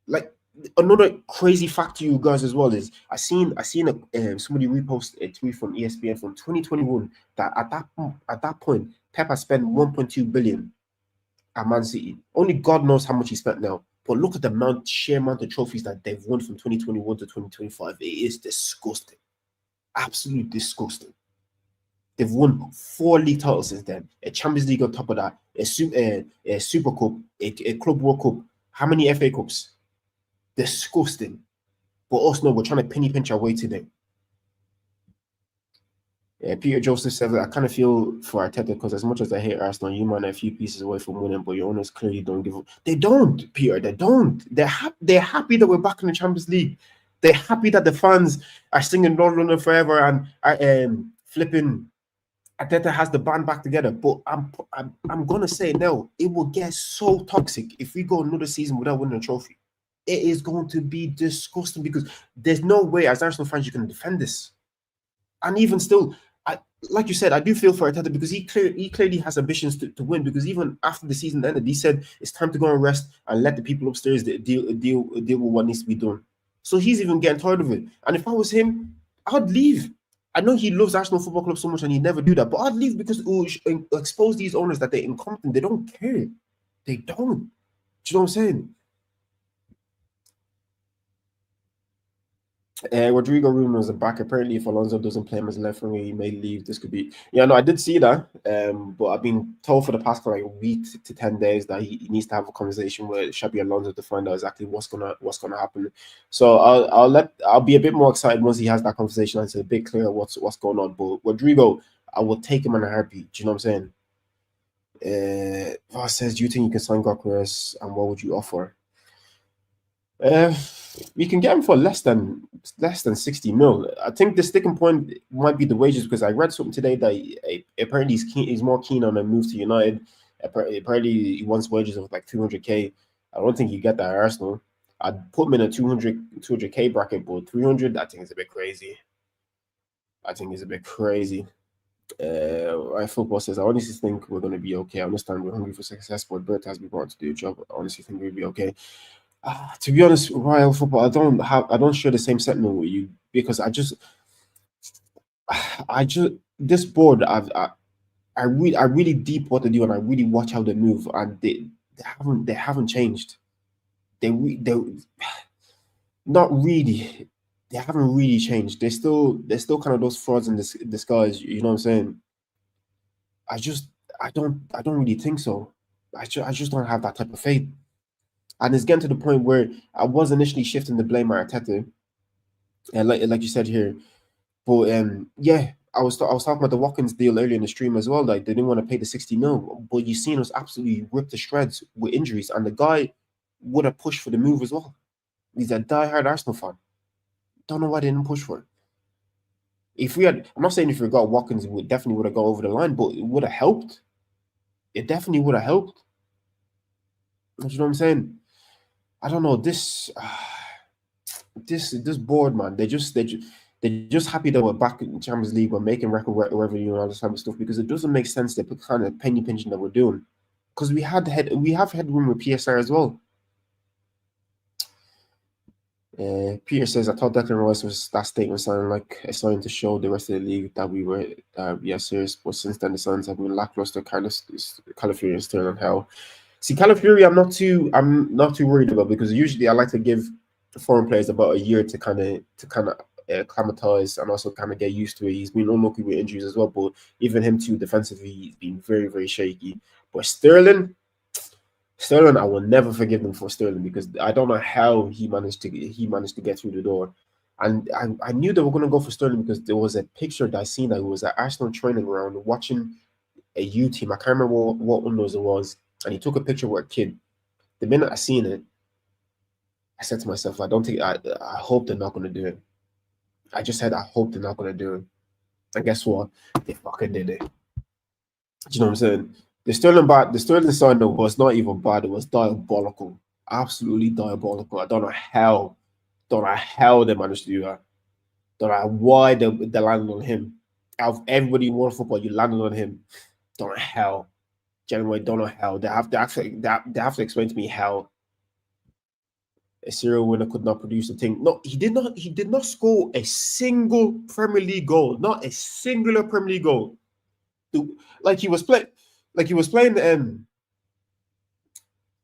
Like another crazy fact to you guys as well is I seen somebody repost a tweet from ESPN from 2021 that at that point Pep has spent 1.2 billion at Man City. Only God knows how much he spent now. But look at the sheer amount of trophies that they've won from 2021 to 2025. It is disgusting. Absolutely disgusting. They've won 4 league titles since then. A Champions League on top of that. A Super Cup. A Club World Cup. How many FA Cups? Disgusting. But us, no, we're trying to penny pinch our way today. Peter Joseph says, I kind of feel for Arteta because as much as I hate Arsenal, you might have a few pieces away from winning, but your owners clearly don't give up. They don't, Peter. They don't. They're happy that we're back in the Champions League. They're happy that the fans are singing North London Forever and are flipping. Arteta has the band back together. But I'm gonna say no. It will get so toxic if we go another season without winning a trophy. It is going to be disgusting because there's no way as Arsenal fans you can defend this. And even still, like you said, I do feel for Arteta because he clearly has ambitions to win. Because even after the season ended, he said it's time to go and rest and let the people upstairs deal with what needs to be done. So he's even getting tired of it. And if I was him, I'd leave. I know he loves Arsenal Football Club so much and he'd never do that, but I'd leave because it will expose these owners that they're incompetent. They don't care. They don't. Do you know what I'm saying? Rodrigo rumors are back. Apparently, if Alonso doesn't play him as left winger, he may leave. This could be. Yeah, no, I did see that. But I've been told for the past like a week to 10 days that he needs to have a conversation with Xabi Alonso to find out exactly what's gonna happen. So I'll be a bit more excited once he has that conversation and it's a bit clearer what's going on. But Rodrigo, I will take him in a heartbeat. Do you know what I'm saying? Voss says, do you think you can sign Gyökeres and what would you offer? We can get him for less than 60 mil. I think the sticking point might be the wages because I read something today that apparently he's more keen on a move to United. Apparently he wants wages of like 200k. I don't think you get that at Arsenal. I'd put him in a 200k bracket, but 300 I think is a bit crazy. Right, football says, I honestly think we're going to be okay. I understand we're hungry for success, but Bert has been brought to do a job. I honestly think we'll be okay. To be honest, Royal football, I don't share the same sentiment with you because this board, I really deep what they do and I really watch how they move and they haven't changed. They not really. They haven't really changed. They're still kind of those frauds in disguise. You know what I'm saying? I just I don't really think so. I just don't have that type of faith. And it's getting to the point where I was initially shifting the blame at Arteta, and like you said here, but yeah, I was talking about the Watkins deal earlier in the stream as well. Like they didn't want to pay the 60 mil, but you seen us absolutely rip the shreds with injuries, and the guy would have pushed for the move as well. He's a diehard Arsenal fan. Don't know why they didn't push for it. If we had, I'm not saying if we got Watkins, we definitely would have gone over the line, but it would have helped. It definitely would have helped. You know what I'm saying? I don't know this board, man. They're just happy that we're back in the Champions League. We're making record revenue and all this type of stuff because it doesn't make sense the kind of penny pinching that we're doing. Because we have headroom with PSR as well. Peter says, I thought Declan Rice was that statement sounding like a sign to show the rest of the league that we were serious. But since then, the signs have been lackluster. Calafiori and Sterling Hell. See, Calafiori, I'm not too worried about because usually I like to give foreign players about a year to kind of acclimatize and also kind of get used to it. He's been unlucky with injuries as well, but even him too defensively, he's been very very shaky. But Sterling, I will never forgive them for Sterling because I don't know how he managed to get through the door. And I knew they were going to go for Sterling because there was a picture that I seen that he was at Arsenal training ground watching a U team. I can't remember what one of those it was. And he took a picture with a kid. The minute I seen it, I said to myself, I hope they're not going to do it. I just said, I hope they're not going to do it. And guess what? They fucking did it. Do you know what I'm saying? The Sterling sign though was not even bad. It was diabolical, absolutely diabolical. I don't know how they managed to do that. Don't know why they landed on him. Out of everybody in world football, you landed on him. Don't know how. Genuinely, don't know how. They have to explain to me how a serial winner could not produce a thing. No, he did not. He did not score a single Premier League goal. Not a singular Premier League goal. Like he was playing. Like he was playing.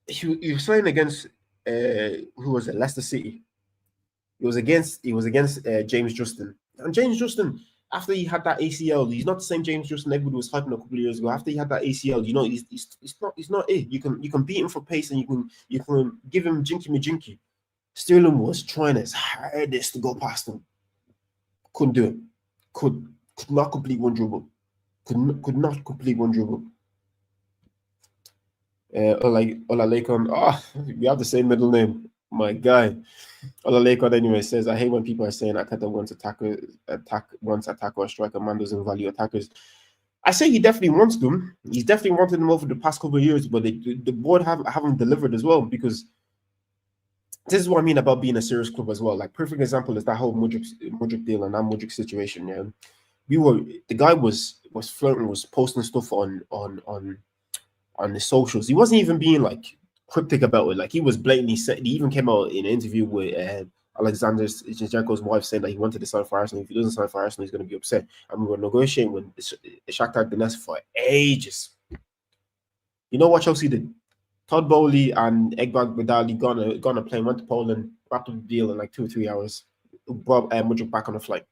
He was playing against who was it? Leicester City. He was against James Justin. And James Justin, after he had that ACL, he's not the same James Justin everybody was hyping a couple of years ago. After he had that ACL, he's not it. You can beat him for pace and you can give him jinky me jinky. Sterling was trying his hardest to go past him. Couldn't do it. Could not complete one dribble. Could not complete one dribble. Olalekon. We have the same middle name. My guy. Olalekon anyway says, I hate when people are saying Arteta wants attack or striker. Man doesn't value attackers. I say he definitely wants them. He's definitely wanted them over the past couple of years, but the board haven't delivered as well because this is what I mean about being a serious club as well. Like perfect example is that whole Mudryk deal and that Mudryk situation. Yeah, the guy was flirting, was posting stuff on the socials. He wasn't even being like cryptic about it. Like he was blatantly said. He even came out in an interview with Alexander Zinchenko's wife saying that he wanted to sign for Arsenal. If he doesn't sign for Arsenal, he's going to be upset. And we were negotiating with Shakhtar Donetsk for ages. You know what Chelsea did? Todd Bowley and Egbert Badali gone a plane, went to Poland, wrapped up the deal in like 2 or 3 hours, brought Mudryk back on a flight.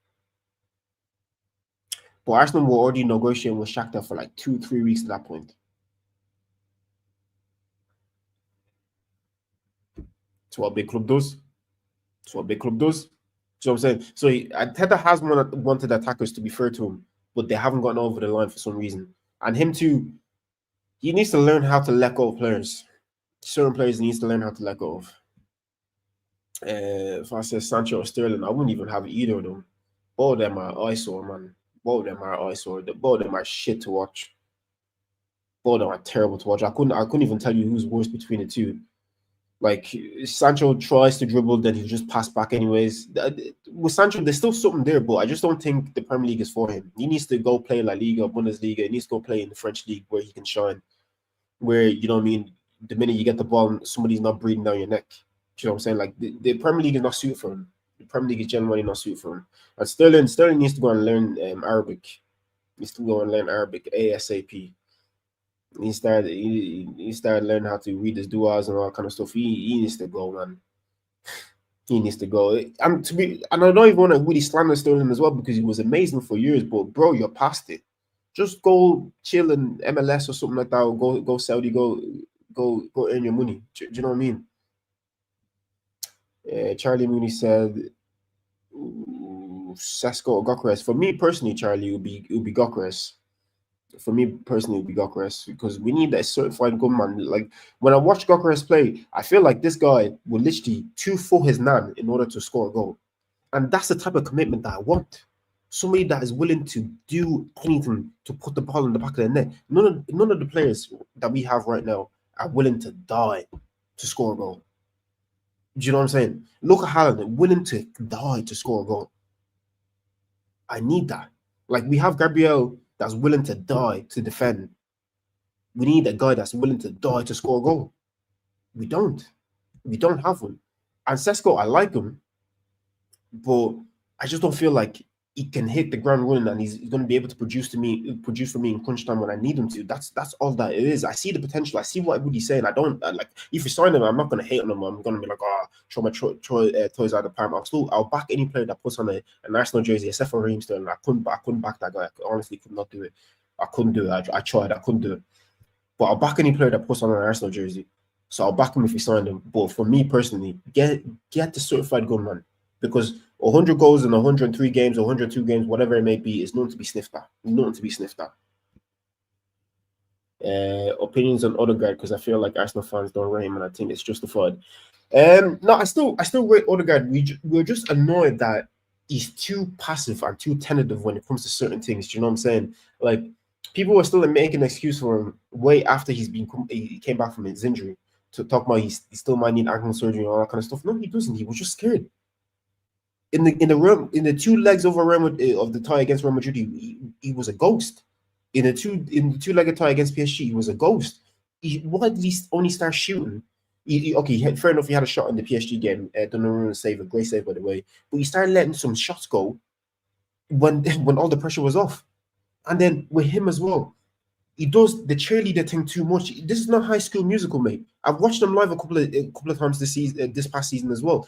But Arsenal were already negotiating with Shakhtar for like 2-3 weeks at that point. It's what a big club does. It's what a big club does. You know what I'm saying? So Arteta has wanted attackers, to be fair to him, but they haven't gotten over the line for some reason. And him too, he needs to learn how to let go of players. Certain players he needs to learn how to let go of. If I say Sancho or Sterling, I wouldn't even have either of them. Both of them are eyesore, man. Both of them are eyesore. Both of them are shit to watch. Both of them are terrible to watch. I couldn't even tell you who's worse between the two. Like Sancho tries to dribble, then he'll just pass back anyways. With Sancho, there's still something there, but I just don't think the Premier League is for him. He needs to go play La Liga, Bundesliga. He needs to go play in the French league where he can shine. Where, you know what I mean, the minute you get the ball, somebody's not breathing down your neck. Do you know what I'm saying? Like the Premier League is not suited for him. The Premier League is generally not suited for him. And Sterling needs to go and learn Arabic. He needs to go and learn Arabic ASAP. He started learning how to read his duas and all that kind of stuff. He needs to go, man. He needs to go. And I don't even want to really slander Sterling as well because he was amazing for years. But bro, you're past it. Just go chill in MLS or something like that. Or go Saudi. Go earn your money. Do you know what I mean? Charlie Mooney said Sesko or Gyökeres. For me personally, Charlie, it would be Gyökeres. For me personally, it would be Gyökeres because we need a certified gunman. Like when I watch Gyökeres play, I feel like this guy will literally two-foot his nan in order to score a goal, and that's the type of commitment that I want. Somebody that is willing to do anything to put the ball in the back of the net. None of the players that we have right now are willing to die to score a goal. Do you know what I'm saying? Look at Haaland, willing to die to score a goal. I need that. Like we have Gabriel that's willing to die to defend. We need a guy that's willing to die to score a goal. We don't. We don't have one. And Sesko, I like him, but I just don't feel like he can hit the ground running and he's going to be able to produce for me in crunch time when I need him to. That's all that it is. I see the potential. I see what everybody's saying. I don't like if you sign him, I'm not going to hate on him. I'm going to be like, throw my toys out of the palm. I'll back any player that puts on an Arsenal jersey, except for Raheem Sterling. I couldn't back that guy. I honestly could not do it. I couldn't do it. I tried. I couldn't do it. But I'll back any player that puts on an Arsenal jersey. So I'll back him if he signed him. But for me personally, get the certified gunman. Because 100 goals in 103 games, 102 games, whatever it may be, is nothing to be sniffed at. Nothing to be sniffed at. Opinions on Odegaard, because I feel like Arsenal fans don't rate him, and I think it's justified. No, I still rate Odegaard. We're just annoyed that he's too passive and too tentative when it comes to certain things. Do you know what I'm saying? Like people were still making an excuse for him way after he came back from his injury to talk about he still might need ankle surgery and all that kind of stuff. No, he doesn't. He was just scared. In the 2 legs of the tie against Real Madrid, he was a ghost. In the two-legged tie against PSG, he was a ghost. Why did he only start shooting? Fair enough. He had a shot in the PSG game. Donnarumma save, a great save by the way. But he started letting some shots go when all the pressure was off. And then with him as well, he does the cheerleader thing too much. This is not High School Musical, mate. I've watched them live a couple of times this past season as well.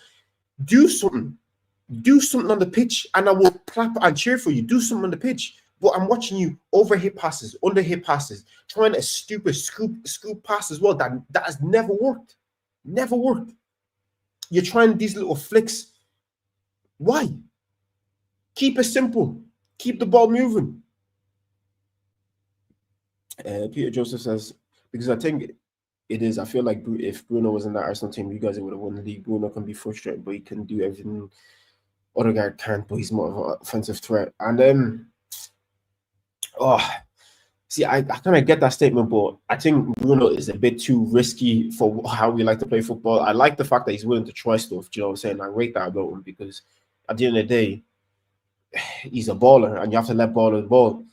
Do something on the pitch, and I will clap and cheer for you. Do something on the pitch. But I'm watching you overhit passes, underhit passes, trying a stupid scoop pass as well. That has never worked. Never worked. You're trying these little flicks. Why? Keep it simple. Keep the ball moving. Peter Joseph says, because I think it is. I feel like if Bruno was in that Arsenal team, you guys would have won the league. Bruno can be frustrated, but he can do everything Odegaard can't, but he's more of an offensive threat. And then, I kind of get that statement, but I think Bruno is a bit too risky for how we like to play football. I like the fact that he's willing to try stuff. Do you know what I'm saying? I rate that about him because at the end of the day, he's a baller, and you have to let ballers ball.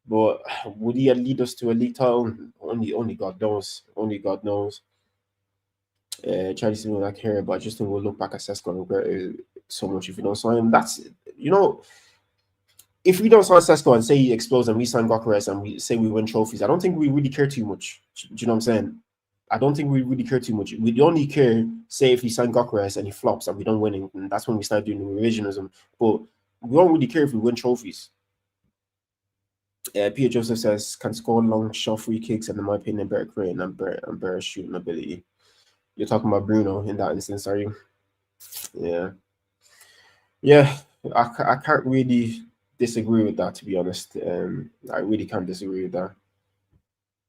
But would he lead us to a league title? Only God knows. Only God knows. Charlie Steven like here, but I just think we'll look back at Sesko and regret it so much if we don't sign him. That's, if we don't sign Sesko and say he explodes and we sign Gyökeres and we say we win trophies, I don't think we really care too much. Do you know what I'm saying? I don't think we really care too much. We only care, say, if we sign Gyökeres and he flops and we don't win, and that's when we start doing revisionism. But we don't really care if we win trophies. Peter Joseph says, can score long shot free kicks and in my opinion, better creating and better shooting ability. You're talking about Bruno in that instance, are you? Yeah. I can't really disagree with that, to be honest. I really can't disagree with that.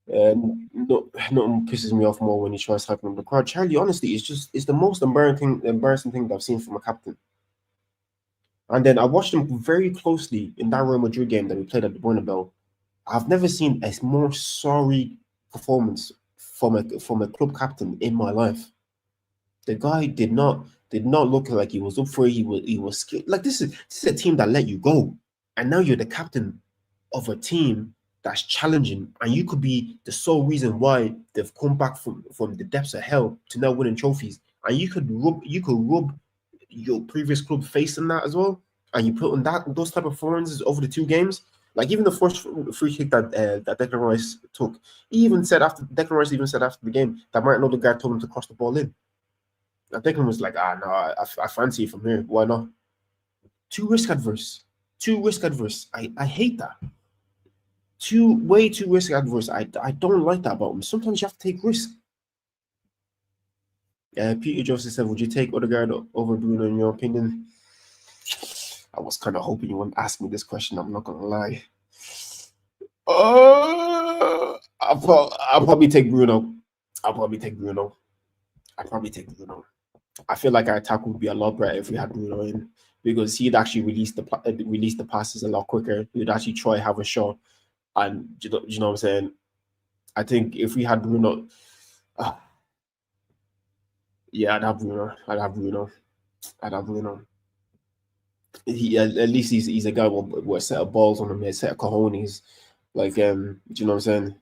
Nothing pisses me off more when he tries hyping up the crowd. Charlie, honestly, it's the most embarrassing thing that I've seen from a captain. And then I watched him very closely in that Real Madrid game that we played at the Bernabeu. I've never seen a more sorry performance from a club captain in my life. The guy did not look like he was up for it. He was scared. Like this is a team that let you go, and now you're the captain of a team that's challenging, and you could be the sole reason why they've come back from the depths of hell to now winning trophies. And you could rub your previous club face in that as well, and you put on those type of performances over the 2 games. Like even the first free kick that Declan Rice took, Declan Rice even said after the game that Martin Odegaard told him to cross the ball in. And Declan was like, no, I fancy it from here. Why not? Too risk adverse. I hate that. Way too risk adverse. I don't like that about him. Sometimes you have to take risk. Peter Joseph said, would you take Odegaard over Bruno in your opinion? I was kind of hoping you wouldn't ask me this question. I'm not gonna lie. I'll probably take Bruno. I feel like our attack would be a lot better if we had Bruno in, because he'd actually release the passes a lot quicker. He'd actually try have a shot, and you know what I'm saying. I think if we had Bruno, yeah, I'd have Bruno. He at least he's a guy with a set of balls on him, a set of cojones. Like, do you know what I'm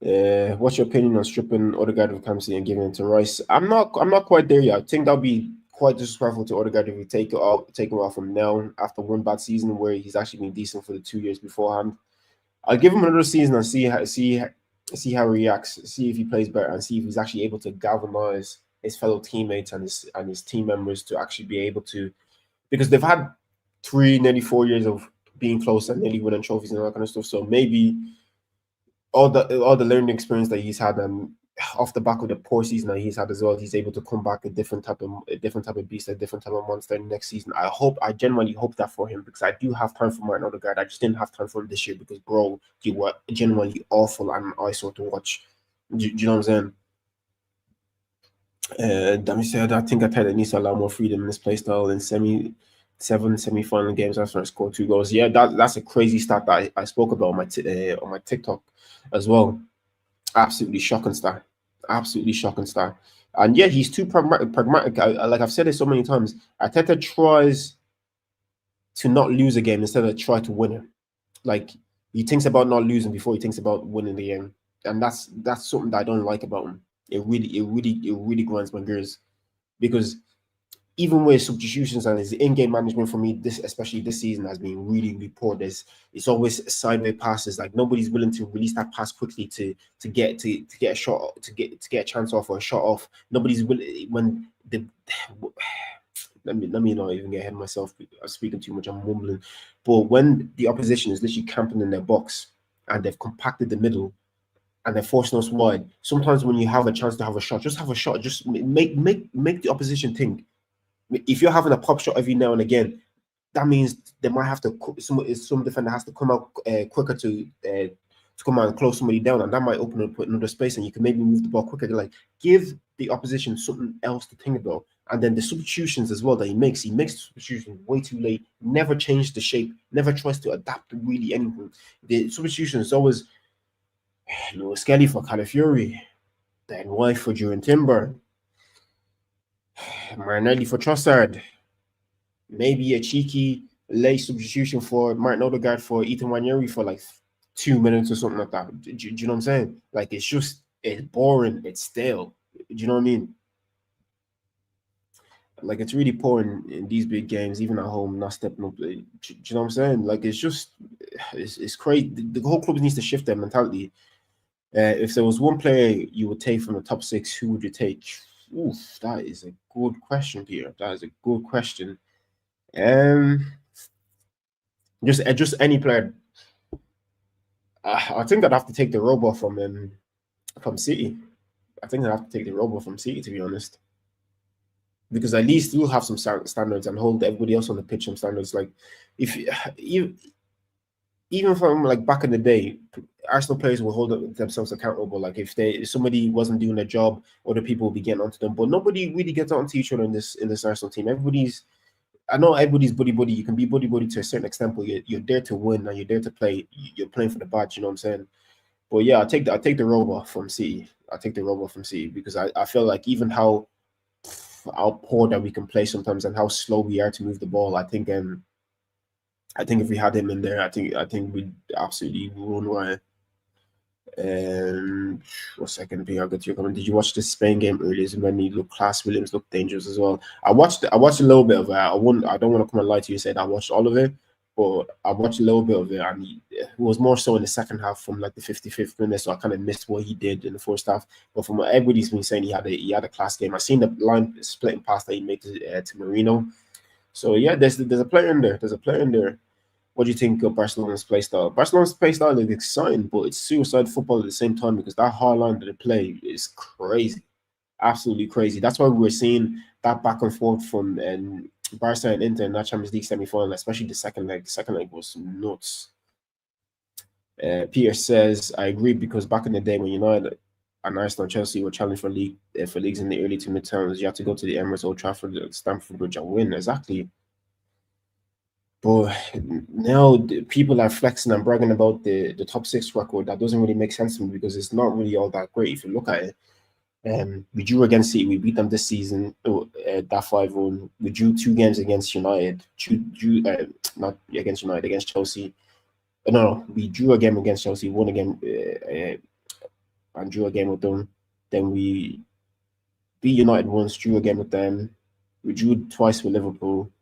saying? What's your opinion on stripping Odegaard of Kamsi and giving it to Rice? I'm not quite there yet. I think that'll be quite disrespectful to Odegaard if we take him off from now after one bad season where he's actually been decent for the 2 years beforehand. I'll give him another season and see how he reacts, see if he plays better, and see if he's actually able to galvanize his fellow teammates and his team members to actually be able to, because they've had 3, nearly 4 years of being close and nearly winning trophies and all that kind of stuff. So maybe all the learning experience that he's had, and off the back of the poor season that he's had as well, he's able to come back a different type of beast, a different type of monster next season. I genuinely hope that for him, because I do have time for Martin Odegaard. I just didn't have time for him this year because, bro, you were genuinely awful and an eyesore to watch. Do you know what I'm saying? Dami said, I think Arteta needs to allow more freedom in his play style in semi-final games after I scored 2 goals. Yeah, that's a crazy stat that I spoke about on my TikTok as well. Absolutely shocking stat. And yeah, he's too pragmatic. Like I've said it so many times, Arteta tries to not lose a game instead of try to win it. Like, he thinks about not losing before he thinks about winning the game, and that's something that I don't like about him. It really grinds my gears, because even with substitutions and his in-game management for me, especially this season, has been really poor. It's always sideways passes. Like, nobody's willing to release that pass quickly to get a shot, to get a chance off or a shot off. Nobody's willing when the. Let me not even get ahead of myself. I'm speaking too much. I'm mumbling. But when the opposition is literally camping in their box and they've compacted the middle and they're forcing us wide, sometimes when you have a chance to have a shot, just have a shot. Just make the opposition think. If you're having a pop shot every now and again, that means they might have to some defender has to come out quicker to come out and close somebody down, and that might open up another space, and you can maybe move the ball quicker. Like, give the opposition something else to think about. And then the substitutions as well that he makes the substitutions way too late. Never changes the shape. Never tries to adapt to really anything. The substitution is always Lewis Kelly for Calafiori, then White for Jurgen Timber, Marinelli for Trossard, maybe a cheeky late substitution for Martin Odegaard for Ethan Nwaneri for like 2 minutes or something like that. Do you know what I'm saying? Like, it's boring. It's stale. Do you know what I mean? Like, it's really poor in these big games, even at home, not stepping up. Do you know what I'm saying? Like, it's crazy. The whole club needs to shift their mentality. If there was one player you would take from the top 6, who would you take? Oof, that is a good question, Peter. That is a good question. Just any player. I think I'd have to take the robot from City. I think I'd have to take the robot from City, to be honest, because at least we'll have some standards and hold everybody else on the pitch some standards. Like, if you even from like back in the day, Arsenal players will hold themselves accountable. Like, if somebody wasn't doing their job, other people will be getting onto them. But nobody really gets onto each other in this Arsenal team. I know everybody's buddy. You can be buddy to a certain extent, but you're there to win and you're there to play. You're playing for the badge. You know what I'm saying? But yeah, I take the robot from City. take the rubber from City because I feel like even how poor that we can play sometimes and how slow we are to move the ball. I think if we had him in there, I think we'd absolutely run away. One second, P. I'll get to your comment. Did you watch the Spain game earlier? When he looked class, Williams looked dangerous as well. I watched a little bit of it. I don't want to come and lie to you and say that I watched all of it, but I watched a little bit of it, and it was more so in the second half from like the 55th minute. So I kind of missed what he did in the first half. But from what everybody's been saying, he had a class game. I seen the line splitting pass that he made to Marino. So yeah, there's a player in there. There's a player in there. What do you think of Barcelona's play style? Barcelona's play style is exciting, but it's suicide football at the same time because that hard line that they play is crazy, absolutely crazy. That's why we're seeing that back and forth from Barca and Inter in that Champions League semi-final, especially the second leg. The second leg was nuts. Peter says, I agree because back in the day when United and Arsenal and Chelsea were challenged for leagues in the early to mid-terms, you had to go to the Emirates, Old Trafford, Stamford Bridge and win. Exactly. But now people are flexing and bragging about the top six record. That doesn't really make sense to me because it's not really all that great if you look at it. We drew against City. We beat them this season. That 5-1. We drew 2 games against United. Not against United, against Chelsea. No, we drew a game against Chelsea. Won a game and drew a game with them. Then we beat United once. Drew a game with them. We drew twice with Liverpool.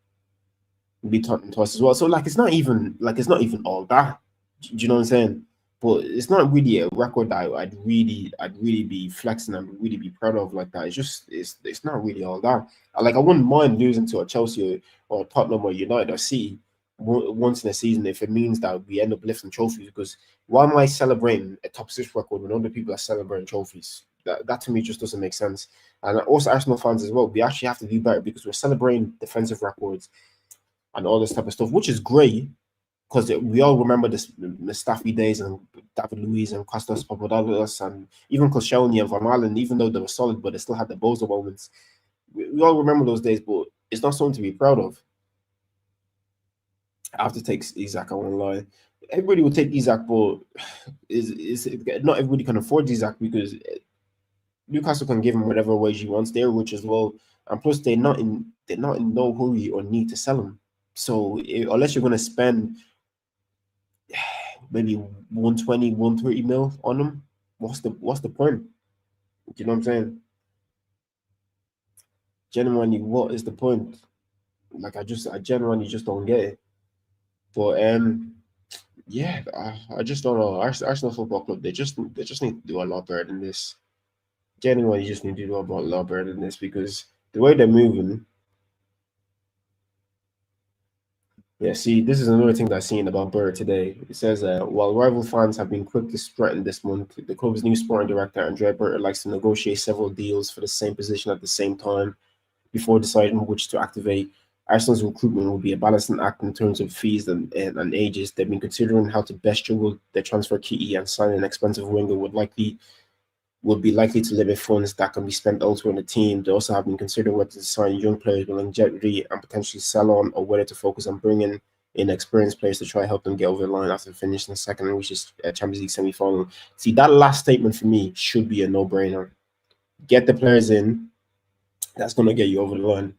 Be Tottenham twice as well. So like it's not even all that. Do you know what I'm saying? But it's not really a record that I'd really be flexing and really be proud of like that. It's not really all that. I wouldn't mind losing to a Chelsea or Tottenham or United or City once in a season if it means that we end up lifting trophies. Because why am I celebrating a top 6 record when other people are celebrating trophies? That to me just doesn't make sense. And also Arsenal fans as well. We actually have to do better because we're celebrating defensive records and all this type of stuff, which is great because we all remember the Mustafi days and David Luiz and Kostas Papadopoulos and even Koscielny and Van Malen, even though they were solid, but they still had the Bozo moments. We all remember those days, but it's not something to be proud of. I have to take Isak, I won't lie. Everybody will take Isak, but is not everybody can afford Isak because Newcastle can give him whatever wage he wants. They're rich as well, and plus they're not in no hurry or need to sell him. So unless you're going to spend maybe 120, 130 mil on him, what's the point? Do you know what I'm saying? Genuinely, what is the point? Like I genuinely just don't get it. But yeah, I just don't know. Arsenal Football Club, they just need to do a lot better than this. Genuinely, just need to do a lot better than this because the way they're moving. Yeah, see, this is another thing that I've seen about Burr today. It says, while rival fans have been quick to threaten this month, the club's new sporting director, Andrea Burr, likes to negotiate several deals for the same position at the same time before deciding which to activate. Arsenal's recruitment will be a balancing act in terms of fees and ages. They've been considering how to best juggle their transfer key and sign an expensive winger would be likely to limit funds that can be spent elsewhere in the team. They also have been considering whether to sign young players with longevity and potentially sell on, or whether to focus on bringing in experienced players to try help them get over the line after finishing the second, which is a Champions League semi-final. See, that last statement for me should be a no-brainer. Get the players in. That's going to get you over the line.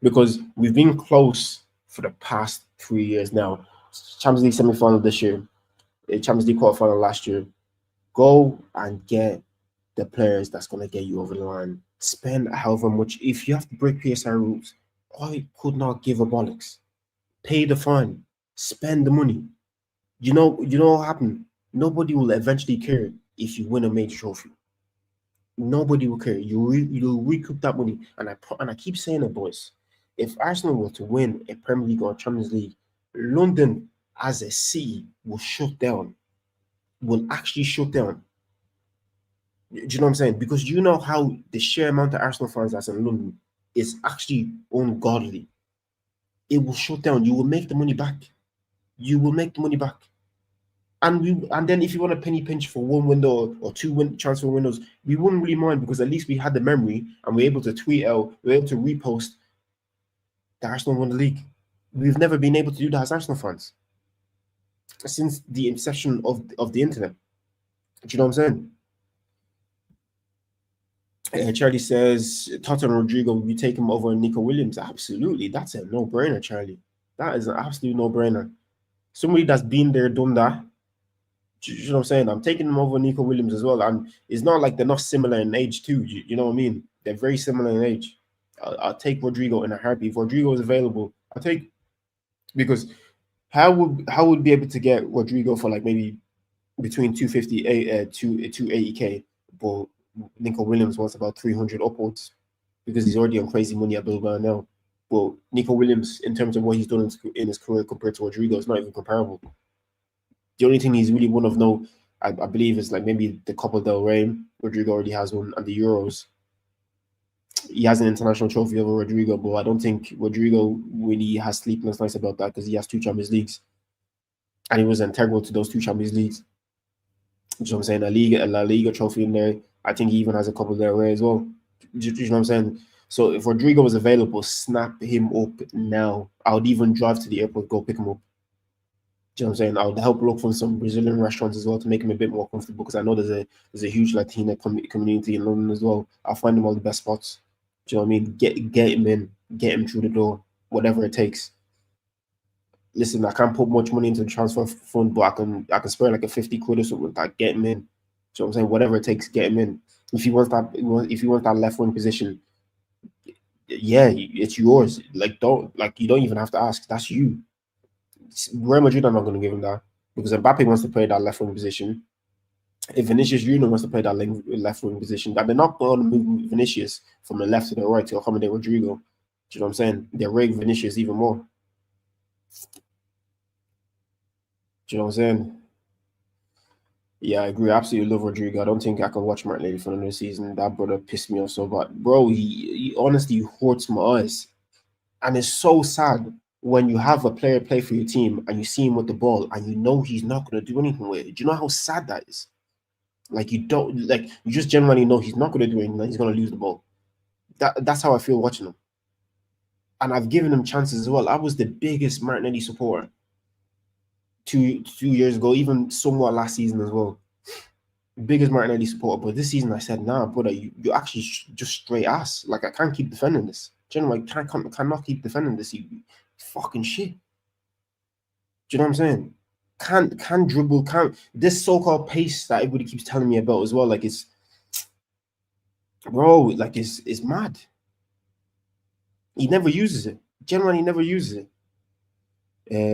Because we've been close for the past 3 years now. Champions League semi-final this year. Champions League quarter-final last year. Go and get the players that's going to get you over the line. Spend however much. If you have to break PSR rules, I could not give a bollocks. Pay the fine. Spend the money. You know what happened? Nobody will eventually care if you win a major trophy. Nobody will care. You'll recoup that money. And I keep saying it, boys. If Arsenal were to win a Premier League or Champions League, London as a city will shut down. Will actually shut down. Do you know what I'm saying? Because you know how the sheer amount of Arsenal fans that's in London is actually ungodly. It will shut down. You will make the money back. You will make the money back. And then if you want a penny pinch for one window or two transfer windows, we wouldn't really mind because at least we had the memory and we're able to tweet out, we're able to repost the Arsenal won the league. We've never been able to do that as Arsenal fans since the inception of the internet. Do you know what I'm saying? Charlie says Tottenham Rodrigo will be taking him over Nico Williams. Absolutely, that's a no-brainer, Charlie. That is an absolute no-brainer. Somebody that's been there, done that. You know what I'm saying? I'm taking him over Nico Williams as well. And it's not like they're not similar in age too. You know what I mean? They're very similar in age. I'll take Rodrigo in a heartbeat. If Rodrigo is available, I'll take, because how would be able to get Rodrigo for like maybe between 250 to 280k, but Nico Williams wants about 300 upwards because he's already on crazy money at Bilbao now. But Nico Williams, in terms of what he's done in his career compared to Rodrigo, is not even comparable. The only thing he's really one of note, I believe, is like maybe the Copa del Rey. Rodrigo already has one, and the Euros. He has an international trophy over Rodrigo, but I don't think Rodrigo really has sleepless nights about that because he has 2 Champions Leagues, and he was integral to those 2 Champions Leagues. You know what I'm saying? A La Liga trophy in there. I think he even has a Copa del Rey as well. You know what I'm saying? So if Rodrigo was available, snap him up now. I would even drive to the airport, go pick him up. You know what I'm saying? I would help look for some Brazilian restaurants as well to make him a bit more comfortable, because I know there's a huge Latina community in London as well. I'll find him all the best spots. Do you know what I mean? Get him in, get him through the door, whatever it takes. Listen, I can't put much money into the transfer fund, but I can spare like a 50 quid or something. Like, get him in. Do you know what I'm saying? Whatever it takes, get him in. If he wants that left wing position, yeah, it's yours. Like, you don't even have to ask. That's you. Real Madrid are not going to give him that, because Mbappe wants to play that left wing position. If Vinicius Junior wants to play that left wing position, that they're not going to move Vinicius from the left to the right to accommodate Rodrigo. Do you know what I'm saying? They're rigging Vinicius even more. Do you know what I'm saying? Yeah, I agree. I absolutely love Rodrigo. I don't think I can watch Martinelli for another season. That brother pissed me off so bad. Bro, he honestly hurts my eyes. And it's so sad when you have a player play for your team and you see him with the ball and you know he's not going to do anything with it. Do you know how sad that is? Like, you just generally know he's not going to do anything, he's going to lose the ball. That's how I feel watching him. And I've given him chances as well. I was the biggest Martinelli supporter two years ago, even somewhat last season as well. Biggest Martinelli supporter. But this season I said, nah, brother, you actually just straight ass. Like, I can't keep defending this. Generally, I cannot keep defending this. You fucking shit. Do you know what I'm saying? Can't dribble, this so-called pace that everybody keeps telling me about as well. Like, it's, bro, like, it's mad. He never uses it. Generally, never uses it.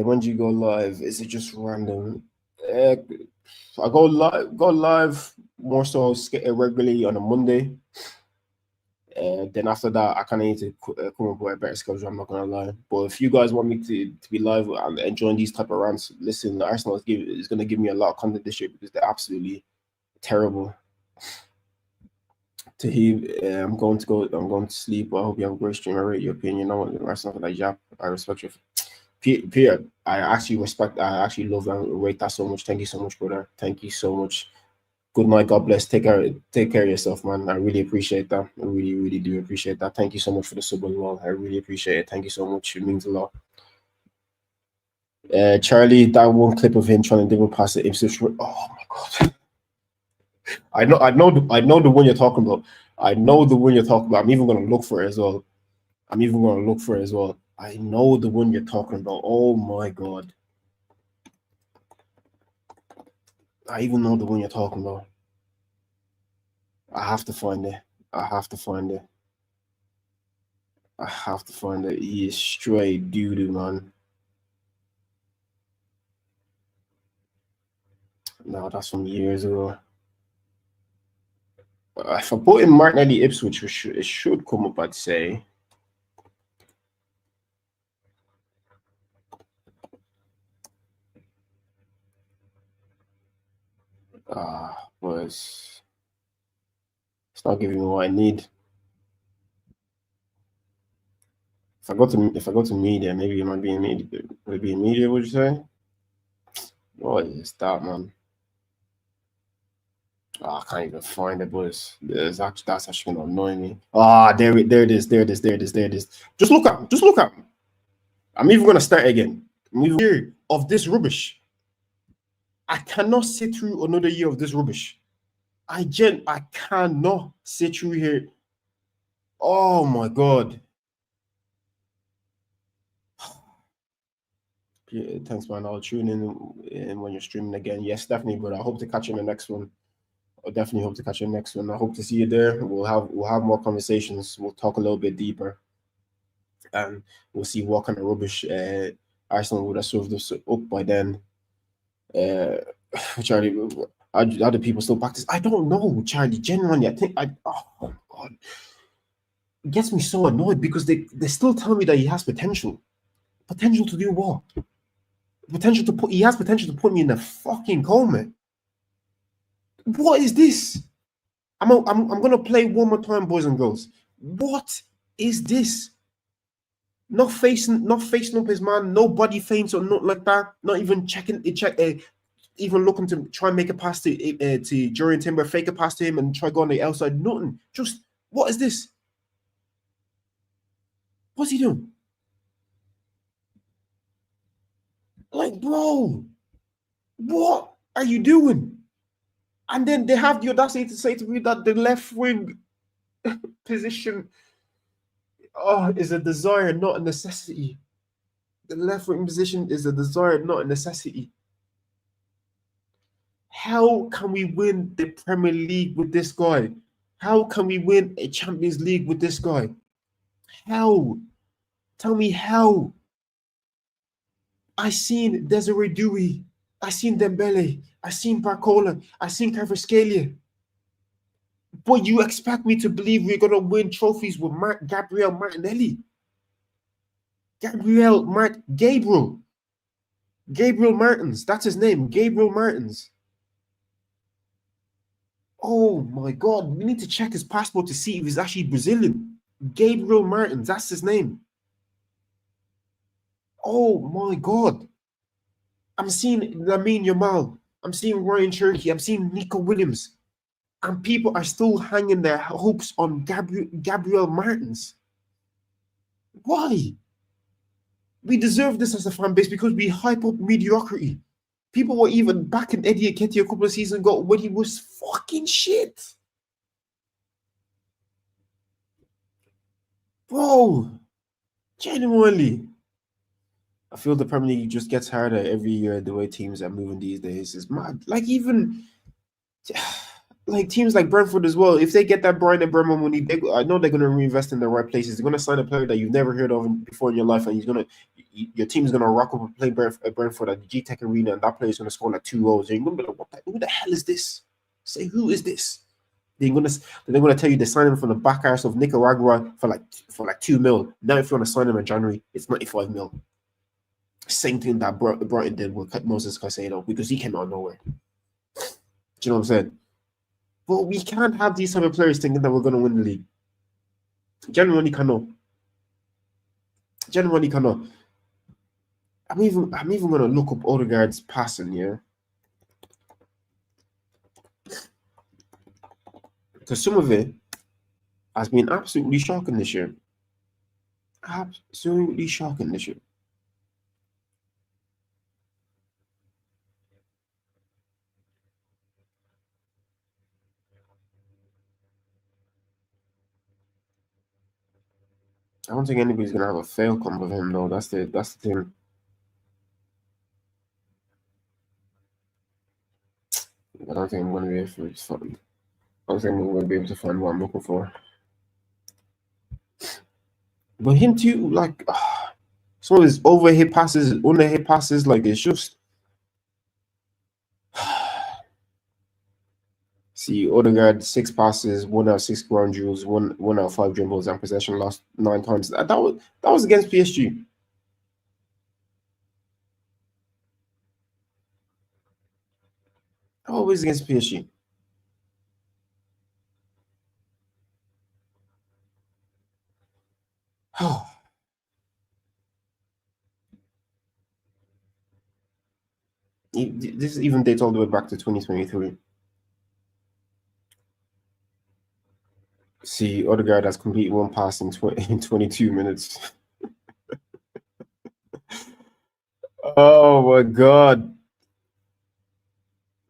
When do you go live? Is it just random? I go live more so regularly on a Monday. Then after that, I kind of need to come up with a better schedule. I'm not gonna lie. But if you guys want me to be live and enjoying these type of rants, listen, Arsenal is gonna give me a lot of content this year because they're absolutely terrible. I'm going to sleep. I hope you have a great stream. I rate your opinion. I want Arsenal like Jap. I respect you. Pierre, I actually love and rate that so much. Thank you so much, brother. Thank you so much. Good night. God bless. Take care of yourself, man. I really appreciate that. I really, really do appreciate that. Thank you so much for the sub as well. I really appreciate it. Thank you so much. It means a lot. Charlie, that one clip of him trying to dribble past the Ipswich. Oh my god. I know the one you're talking about. I know the one you're talking about. I'm even gonna look for it as well. I know the one you're talking about. Oh my god. I even know the one you're talking about. I have to find it. He is straight doo-doo, man. No, that's from years ago. If I put in Martinelli Ipswich, it should come up, I'd say. It's not giving me what I need. If I go to media, maybe it might be in media. Would it be in media? Would you say? What is that, man? I can't even find it, boys. That's actually gonna annoy me. There it is. Just look at. I'm even gonna start again. I'm even here of this rubbish. I cannot sit through another year of this rubbish. I cannot sit through here Oh my god. Yeah, thanks, man. I'll tune in when you're streaming again. Yes, definitely, but I hope to catch you in the next one. I definitely hope to catch you in the next one. I hope to see you there. We'll have more conversations. We'll talk a little bit deeper, and we'll see what kind of rubbish Arsenal would have served us up by then. Uh, Charlie, how do people still practice? I don't know, Charlie. Genuinely, I think oh god, it gets me so annoyed because they still tell me that he has potential. Potential to do what? Potential to put. He has potential to put me in a fucking coma. What is this? I'm gonna play one more time, boys and girls. What is this? Not facing up his man. No body feints or nothing like that. Not even checking. Even looking to try and make a pass to Jurriën Timber, fake a pass to him, and try go on the outside. Nothing. Just what is this? What's he doing? Like, bro, what are you doing? And then they have the audacity to say to me that the left wing position is a desire, not a necessity. The left wing position is a desire, not a necessity. How can we win the Premier League with this guy? How can we win a Champions League with this guy? How? Tell me how. I seen Desiree Dewey. I seen Dembele. I seen Barcola. I seen Kvaratskhelia. But you expect me to believe we're gonna win trophies with Gabriel Martinelli? Gabriel Martins. That's his name. Gabriel Martins. Oh my god, we need to check his passport to see if he's actually Brazilian. Gabriel Martins, that's his name. Oh my god. I'm seeing Lamine Yamal. I'm seeing Ryan Cherky. I'm seeing Nico Williams. And people are still hanging their hopes on Gabriel Martins. Why? We deserve this as a fan base because we hype up mediocrity. People were even backing Eddie Nketiah a couple of seasons ago when he was fucking shit. Bro, genuinely. I feel the Premier League just gets harder every year. The way teams are moving these days is mad. Like even like teams like Brentford as well. If they get that Brian and Bremer money, I know they're going to reinvest in the right places. They're going to sign a player that you've never heard of before in your life, and your team's going to rock up and play Brentford at the G-Tech Arena, and that player's going to score like 2 goals. And you're going to be like, who the hell is this? Say, who is this? They're gonna tell you they're signing from the back arse of Nicaragua for like 2 mil. Now if you want to sign him in January, it's 95 mil. Same thing that Brighton did with Moses Caicedo because he came out of nowhere. Do you know what I'm saying? But we can't have these type of players thinking that we're going to win the league. Genuinely cannot. Genuinely cannot. I'm even going to look up Odegaard's passing, yeah? Because some of it has been absolutely shocking this year. Absolutely shocking this year. I don't think anybody's gonna have a fail come with him though. That's the thing. I don't think I'm gonna be able to find. I don't think I'm gonna be able to find what I'm looking for. But him too, like some of his overhit passes, underhit passes, like it's just. See, Odegaard 6 passes, 1 out of 6 ground duels, one out of 5 dribbles, and possession lost 9 times. That was against PSG. Always against PSG. This even dates all the way back to 2023. See, Odegaard has completed 1 pass in 22 minutes. Oh my god.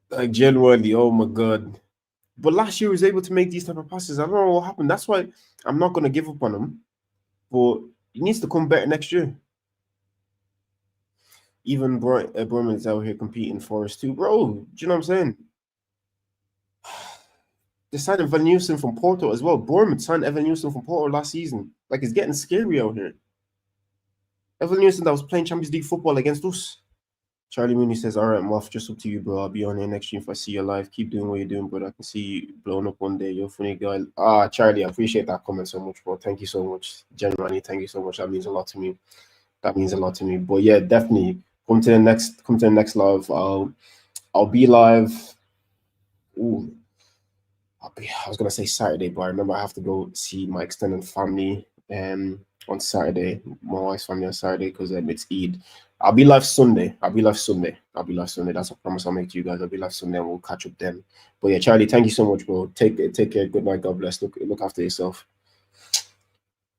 Like genuinely, oh my god. But last year he was able to make these type of passes. I don't know what happened. That's why I'm not gonna give up on him. But he needs to come better next year. Even Broman's out here competing for us too, bro. Do you know what I'm saying? They signed Van Newson from Porto as well. Bournemouth signed Evan Newson from Porto last season. Like, it's getting scary out here. Evan Newson that was playing Champions League football against us. Charlie Mooney says, all right, Muff, just up to you, bro. I'll be on here next year if I see you live. Keep doing what you're doing, bro. I can see you blowing up one day. You're a funny guy. Charlie, I appreciate that comment so much, bro. Thank you so much. Genuinely, thank you so much. That means a lot to me. That means a lot to me. But yeah, definitely come to the next live. I'll be live. Ooh, I was gonna say Saturday, but I remember I have to go see my extended family on Saturday, my wife's family on Saturday because it's Eid. I'll be live Sunday. That's a promise I'll make to you guys. I'll be live Sunday and we'll catch up then. But yeah, Charlie, thank you so much, bro. Take care. Good night. God bless. Look after yourself.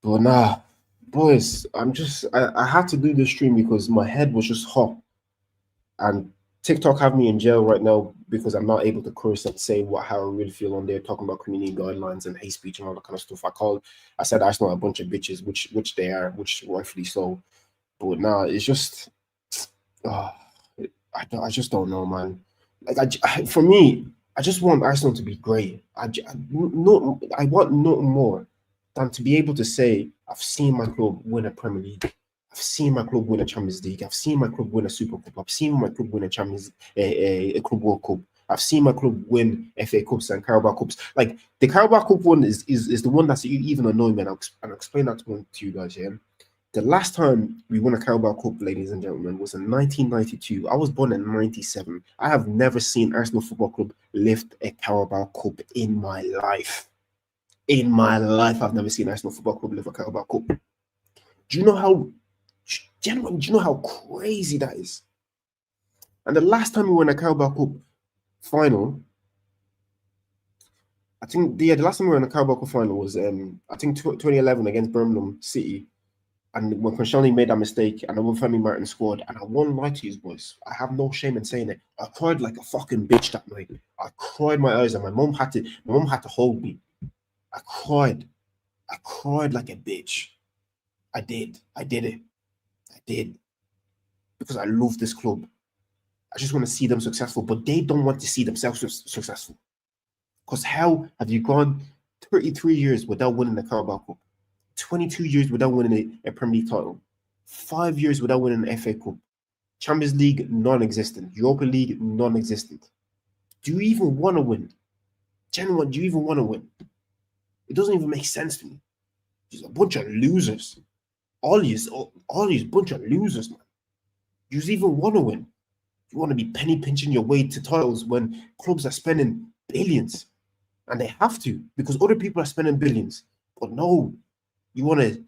But nah, boys, I had to do this stream because my head was just hot. And TikTok have me in jail right now because I'm not able to curse and say how I really feel on there, talking about community guidelines and hate speech and all that kind of stuff. I said Arsenal a bunch of bitches, which they are, which rightfully so. But nah, it's just, I just don't know, man. Like for me, I just want Arsenal to be great. I want nothing more than to be able to say I've seen my club win a Premier League. I've seen my club win a Champions League. I've seen my club win a Super Cup. I've seen my club win a Club World Cup. I've seen my club win FA Cups and Carabao Cups. Like the Carabao Cup one is the one that's even annoying me, and I'll explain that to you guys. Yeah, the last time we won a Carabao Cup, ladies and gentlemen, was in 1992. I was born in 97. I have never seen Arsenal Football Club lift a Carabao Cup in my life. In my life, I've never seen Arsenal Football Club lift a Carabao Cup. Do you know how crazy that is? And the last time we won a Carabao Cup final, I think the last time we were in a Carabao Cup final was I think 2011 against Birmingham City. And when Koscielny made that mistake, and when Femi Martin scored, and I won't lie to you boys, I have no shame in saying it. I cried like a fucking bitch that night. I cried my eyes, and my mom had to hold me. I cried like a bitch. I did it. Because I love this club. I just want to see them successful, but they don't want to see themselves successful. Because how have you gone 33 years without winning the Carabao Cup? 22 years without winning a Premier League title, 5 years without winning an FA Cup, Champions League non-existent, Europa League non-existent. Do you even want to win? Genuine, do you even want to win? It doesn't even make sense to me. Just a bunch of losers. All these bunch of losers, man. Do you even want to win? You want to be penny pinching your way to titles when clubs are spending billions, and they have to because other people are spending billions. But no. You want to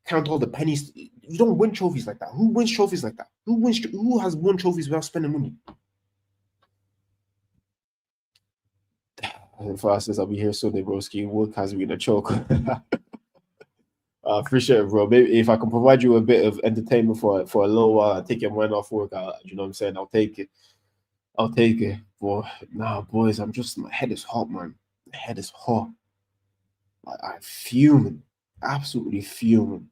count all the pennies. You don't win trophies like that. Who wins trophies like that? Who has won trophies without spending money? Fastest I'll be here Sunday, broski. Work has been a choke. I appreciate it, bro. Maybe if I can provide you a bit of entertainment for a little while, I'll take your mind off work. You know what I'm saying? I'll take it. But nah, boys, my head is hot, man. My head is hot. I'm fuming. Absolutely fuming.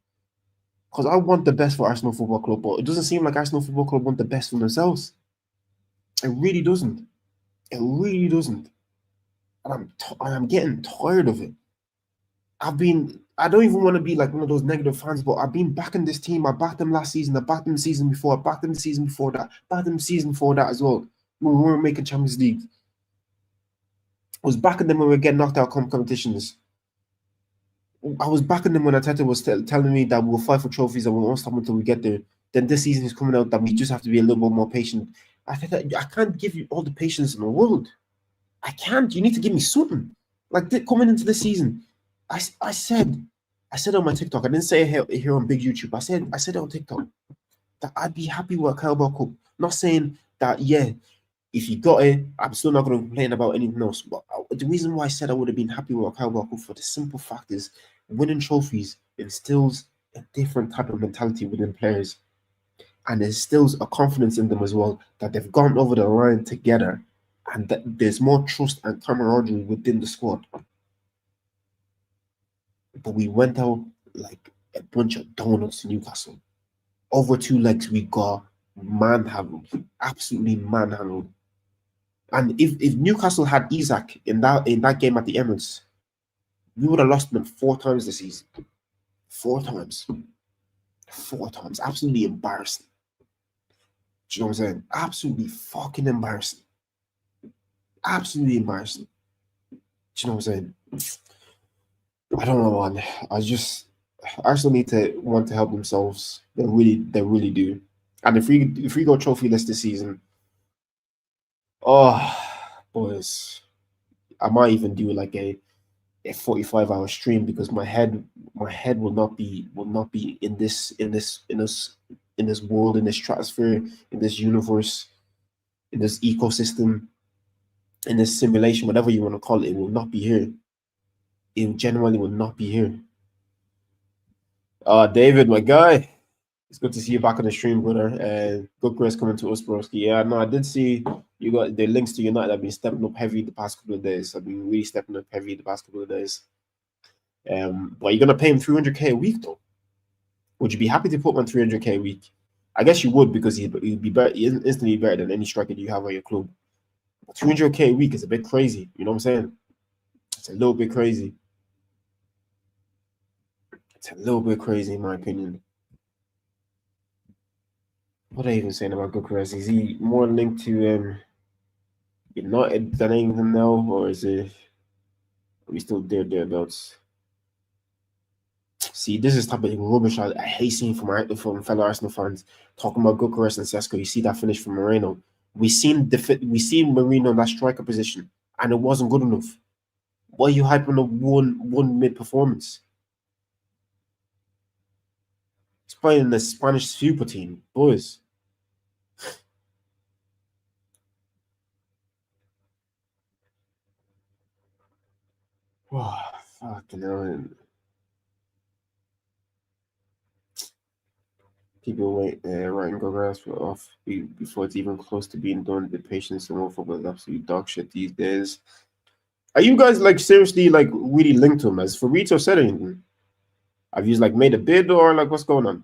Because I want the best for Arsenal Football Club, but it doesn't seem like Arsenal Football Club want the best for themselves. It really doesn't. And I'm getting tired of it. I don't even want to be like one of those negative fans, but I've been backing this team. I backed them last season. I backed them the season before. I backed them the season before that. Backed them the season before that as well. When we weren't making Champions League. I was backing them when we were getting knocked out competitions. I was backing them when Arteta was telling me that we'll fight for trophies and we won't stop until we get there. Then this season is coming out that we just have to be a little bit more patient. I can't give you all the patience in the world. I can't. You need to give me something. Like coming into the season, I said on my TikTok. I didn't say it here on Big YouTube. I said it on TikTok that I'd be happy with a Carabao Cup. Not saying that if you got it, I'm still not going to complain about anything else. But the reason why I said I would have been happy with a Carabao Cup for the simple fact is winning trophies instills a different type of mentality within players, and instills a confidence in them as well that they've gone over the line together and there's more trust and camaraderie within the squad. But we went out like a bunch of donuts to Newcastle. Over 2 legs, we got manhandled, absolutely manhandled. And if Newcastle had Isak in that game at the Emirates, we would have lost them 4 times this season. 4 times. 4 times. Absolutely embarrassing. Do you know what I'm saying? Absolutely fucking embarrassing. Absolutely embarrassing. Do you know what I'm saying? I don't know, man. Arsenal need to want to help themselves. They really do. And if we go trophyless this season, oh boys, I might even do like a 45-hour stream because my head will not be in this world, in this stratosphere, in this universe, in this ecosystem, in this simulation, whatever you want to call it. It will not be here. It genuinely will not be here. David, my guy, it's good to see you back on the stream, brother. Good Chris coming to us, broski. Yeah, no, I did see you got the links to United. I've been stepping up heavy the past couple of days. I've been really stepping up heavy the past couple of days. But you're gonna pay him 300k a week though. Would you be happy to put him on 300k a week? I guess you would because he'd be better, instantly better than any striker you have on your club. 300k a week is a bit crazy. You know what I'm saying? It's a little bit crazy. It's a little bit crazy in my opinion. What are you even saying about Gyökeres? Is he more linked to United than anything now, or is it? Are we still thereabouts? See, this is type of rubbish I hate seeing from fellow Arsenal fans talking about Gyökeres and Sesko. You see that finish from Moreno. We seen Moreno in that striker position, and it wasn't good enough. Why are you hyping up one mid performance? He's playing in the Spanish super team, boys. Oh, fucking hell. People writing Gyökeres off before it's even close to being done. The patience and football is absolute dog shit these days. Are you guys like seriously like really linked to him? Has Fabrizio said anything? Have you like made a bid or like what's going on?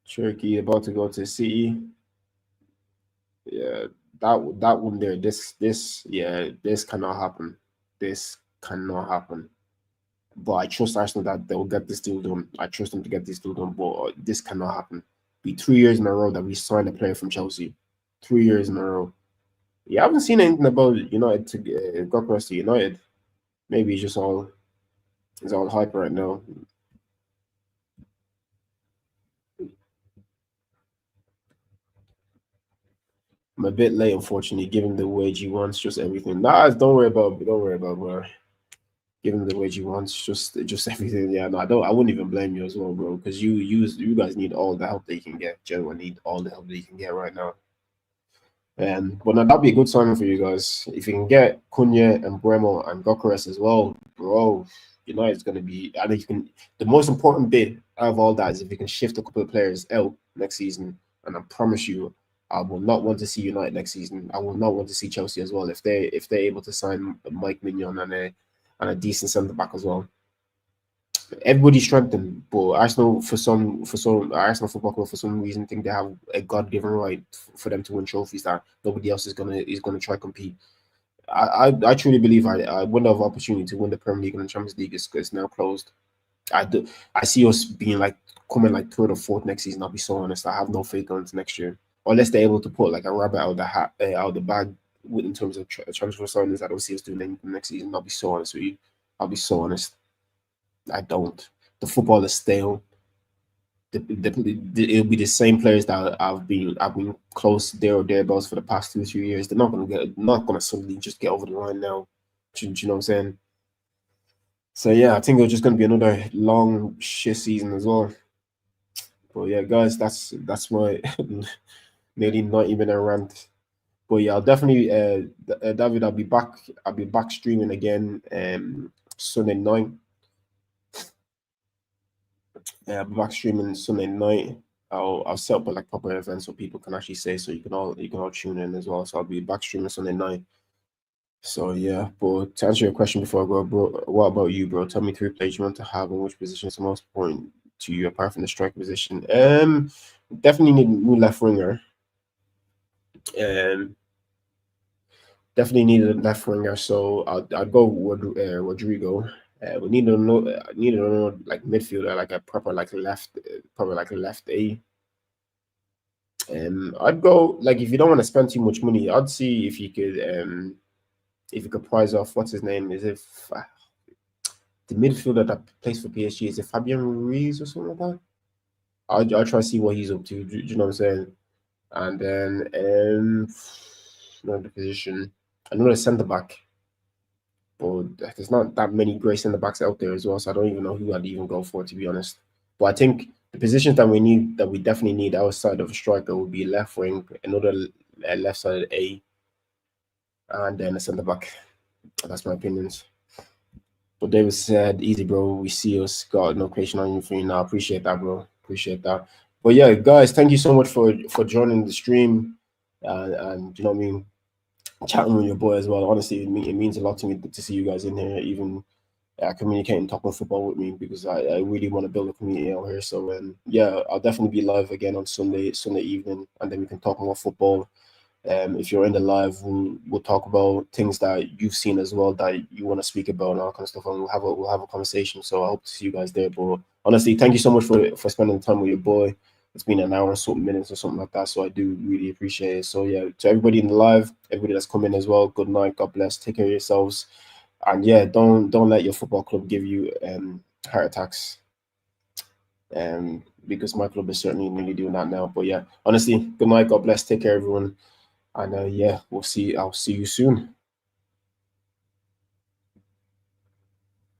Cherokee about to go to City. Yeah, that one there. This cannot happen. This cannot happen. But I trust Arsenal that they'll get this deal done. I trust them to get this deal done. But this cannot happen. Be 3 years in a row that we signed a player from Chelsea. 3 years in a row. Yeah, I haven't seen anything about United to Gyökeres to United. Maybe it's all hype right now. I'm a bit late, unfortunately, given the wage he wants, just everything. Nah, don't worry about, bro. Give him the wage he wants, just everything. Yeah, no, I wouldn't even blame you as well, bro, because you guys need all the help that you can get. Generally need all the help that you can get right now. But no, that'd be a good signing for you guys. If you can get Cunha and Bremo and Gyökeres as well, bro, United's gonna be. I think you can. The most important bit out of all that is if you can shift a couple of players out next season, and I promise you, I will not want to see United next season. I will not want to see Chelsea as well if they're able to sign Mike Mignon and a decent centre back as well. Everybody's strengthened, but Arsenal Arsenal Football Club for some reason think they have a God-given right for them to win trophies that nobody else is gonna try compete. I truly believe I window of opportunity to win the Premier League and the Champions League is now closed. I see us being like coming like third or fourth next season. I'll be so honest. I have no faith going into next year unless they're able to put like a rabbit out of the hat out of the bag in terms of transfer signings. I don't see us doing anything next season. I'll be so honest with you. I'll be so honest. I don't. The football is stale. It'll be the same players that I've been close there or thereabouts for the past 2 or 3 years. They're not gonna suddenly just get over the line now. Do you know what I'm saying? So yeah, I think it's just gonna be another long shit season as well. But yeah, guys, that's my nearly 90-minute rant. But yeah, I'll definitely David, I'll be back. I'll be back streaming again Sunday night. I'll be back streaming Sunday night. I'll set up like proper events so people can actually say, so you can all tune in as well. So I'll be back streaming Sunday night. So yeah, but to answer your question before I go, bro, what about you, bro? Tell me 3 players you want to have and which position is the most important to you apart from the striker position. Definitely need a new left winger. Um, definitely need a left winger. So I'd go with Rodrigo. We need to know like midfielder, like a proper like left, probably like a left A. I'd go like if you don't want to spend too much money, I'd see if you could prize off what's his name. Is it the midfielder that plays for PSG? Is it Fabian Ruiz or something like that? I'll try to see what he's up to. Do you know what I'm saying? And then another position, another centre back. But there's not that many great centre backs out there as well, so I don't even know who I'd even go for, to be honest. But I think the positions that we definitely need outside of a striker would be left wing, another left sided A, and then a centre back. That's my opinions. But David said, "Easy, bro. We see us. Got no question on you for you now. Appreciate that, bro. Appreciate that." But yeah, guys, thank you so much for joining the stream, and you know what I mean, chatting with your boy as well. Honestly, it means a lot to me to see you guys in here, even communicating, talking football with me, because I really want to build a community out here. So yeah, I'll definitely be live again on Sunday evening, and then we can talk more football. If you're in the live, we'll talk about things that you've seen as well that you want to speak about and all kind of stuff, and we'll have a conversation. So I hope to see you guys there. But honestly, thank you so much for spending time with your boy. It's been an hour and something minutes or something like that, so I do really appreciate it. So yeah, to everybody in the live, everybody that's come in as well, good night, God bless, take care of yourselves, and yeah, don't let your football club give you heart attacks. Because my club is certainly nearly doing that now. But yeah, honestly, good night, God bless, take care, everyone. And yeah, I'll see you soon.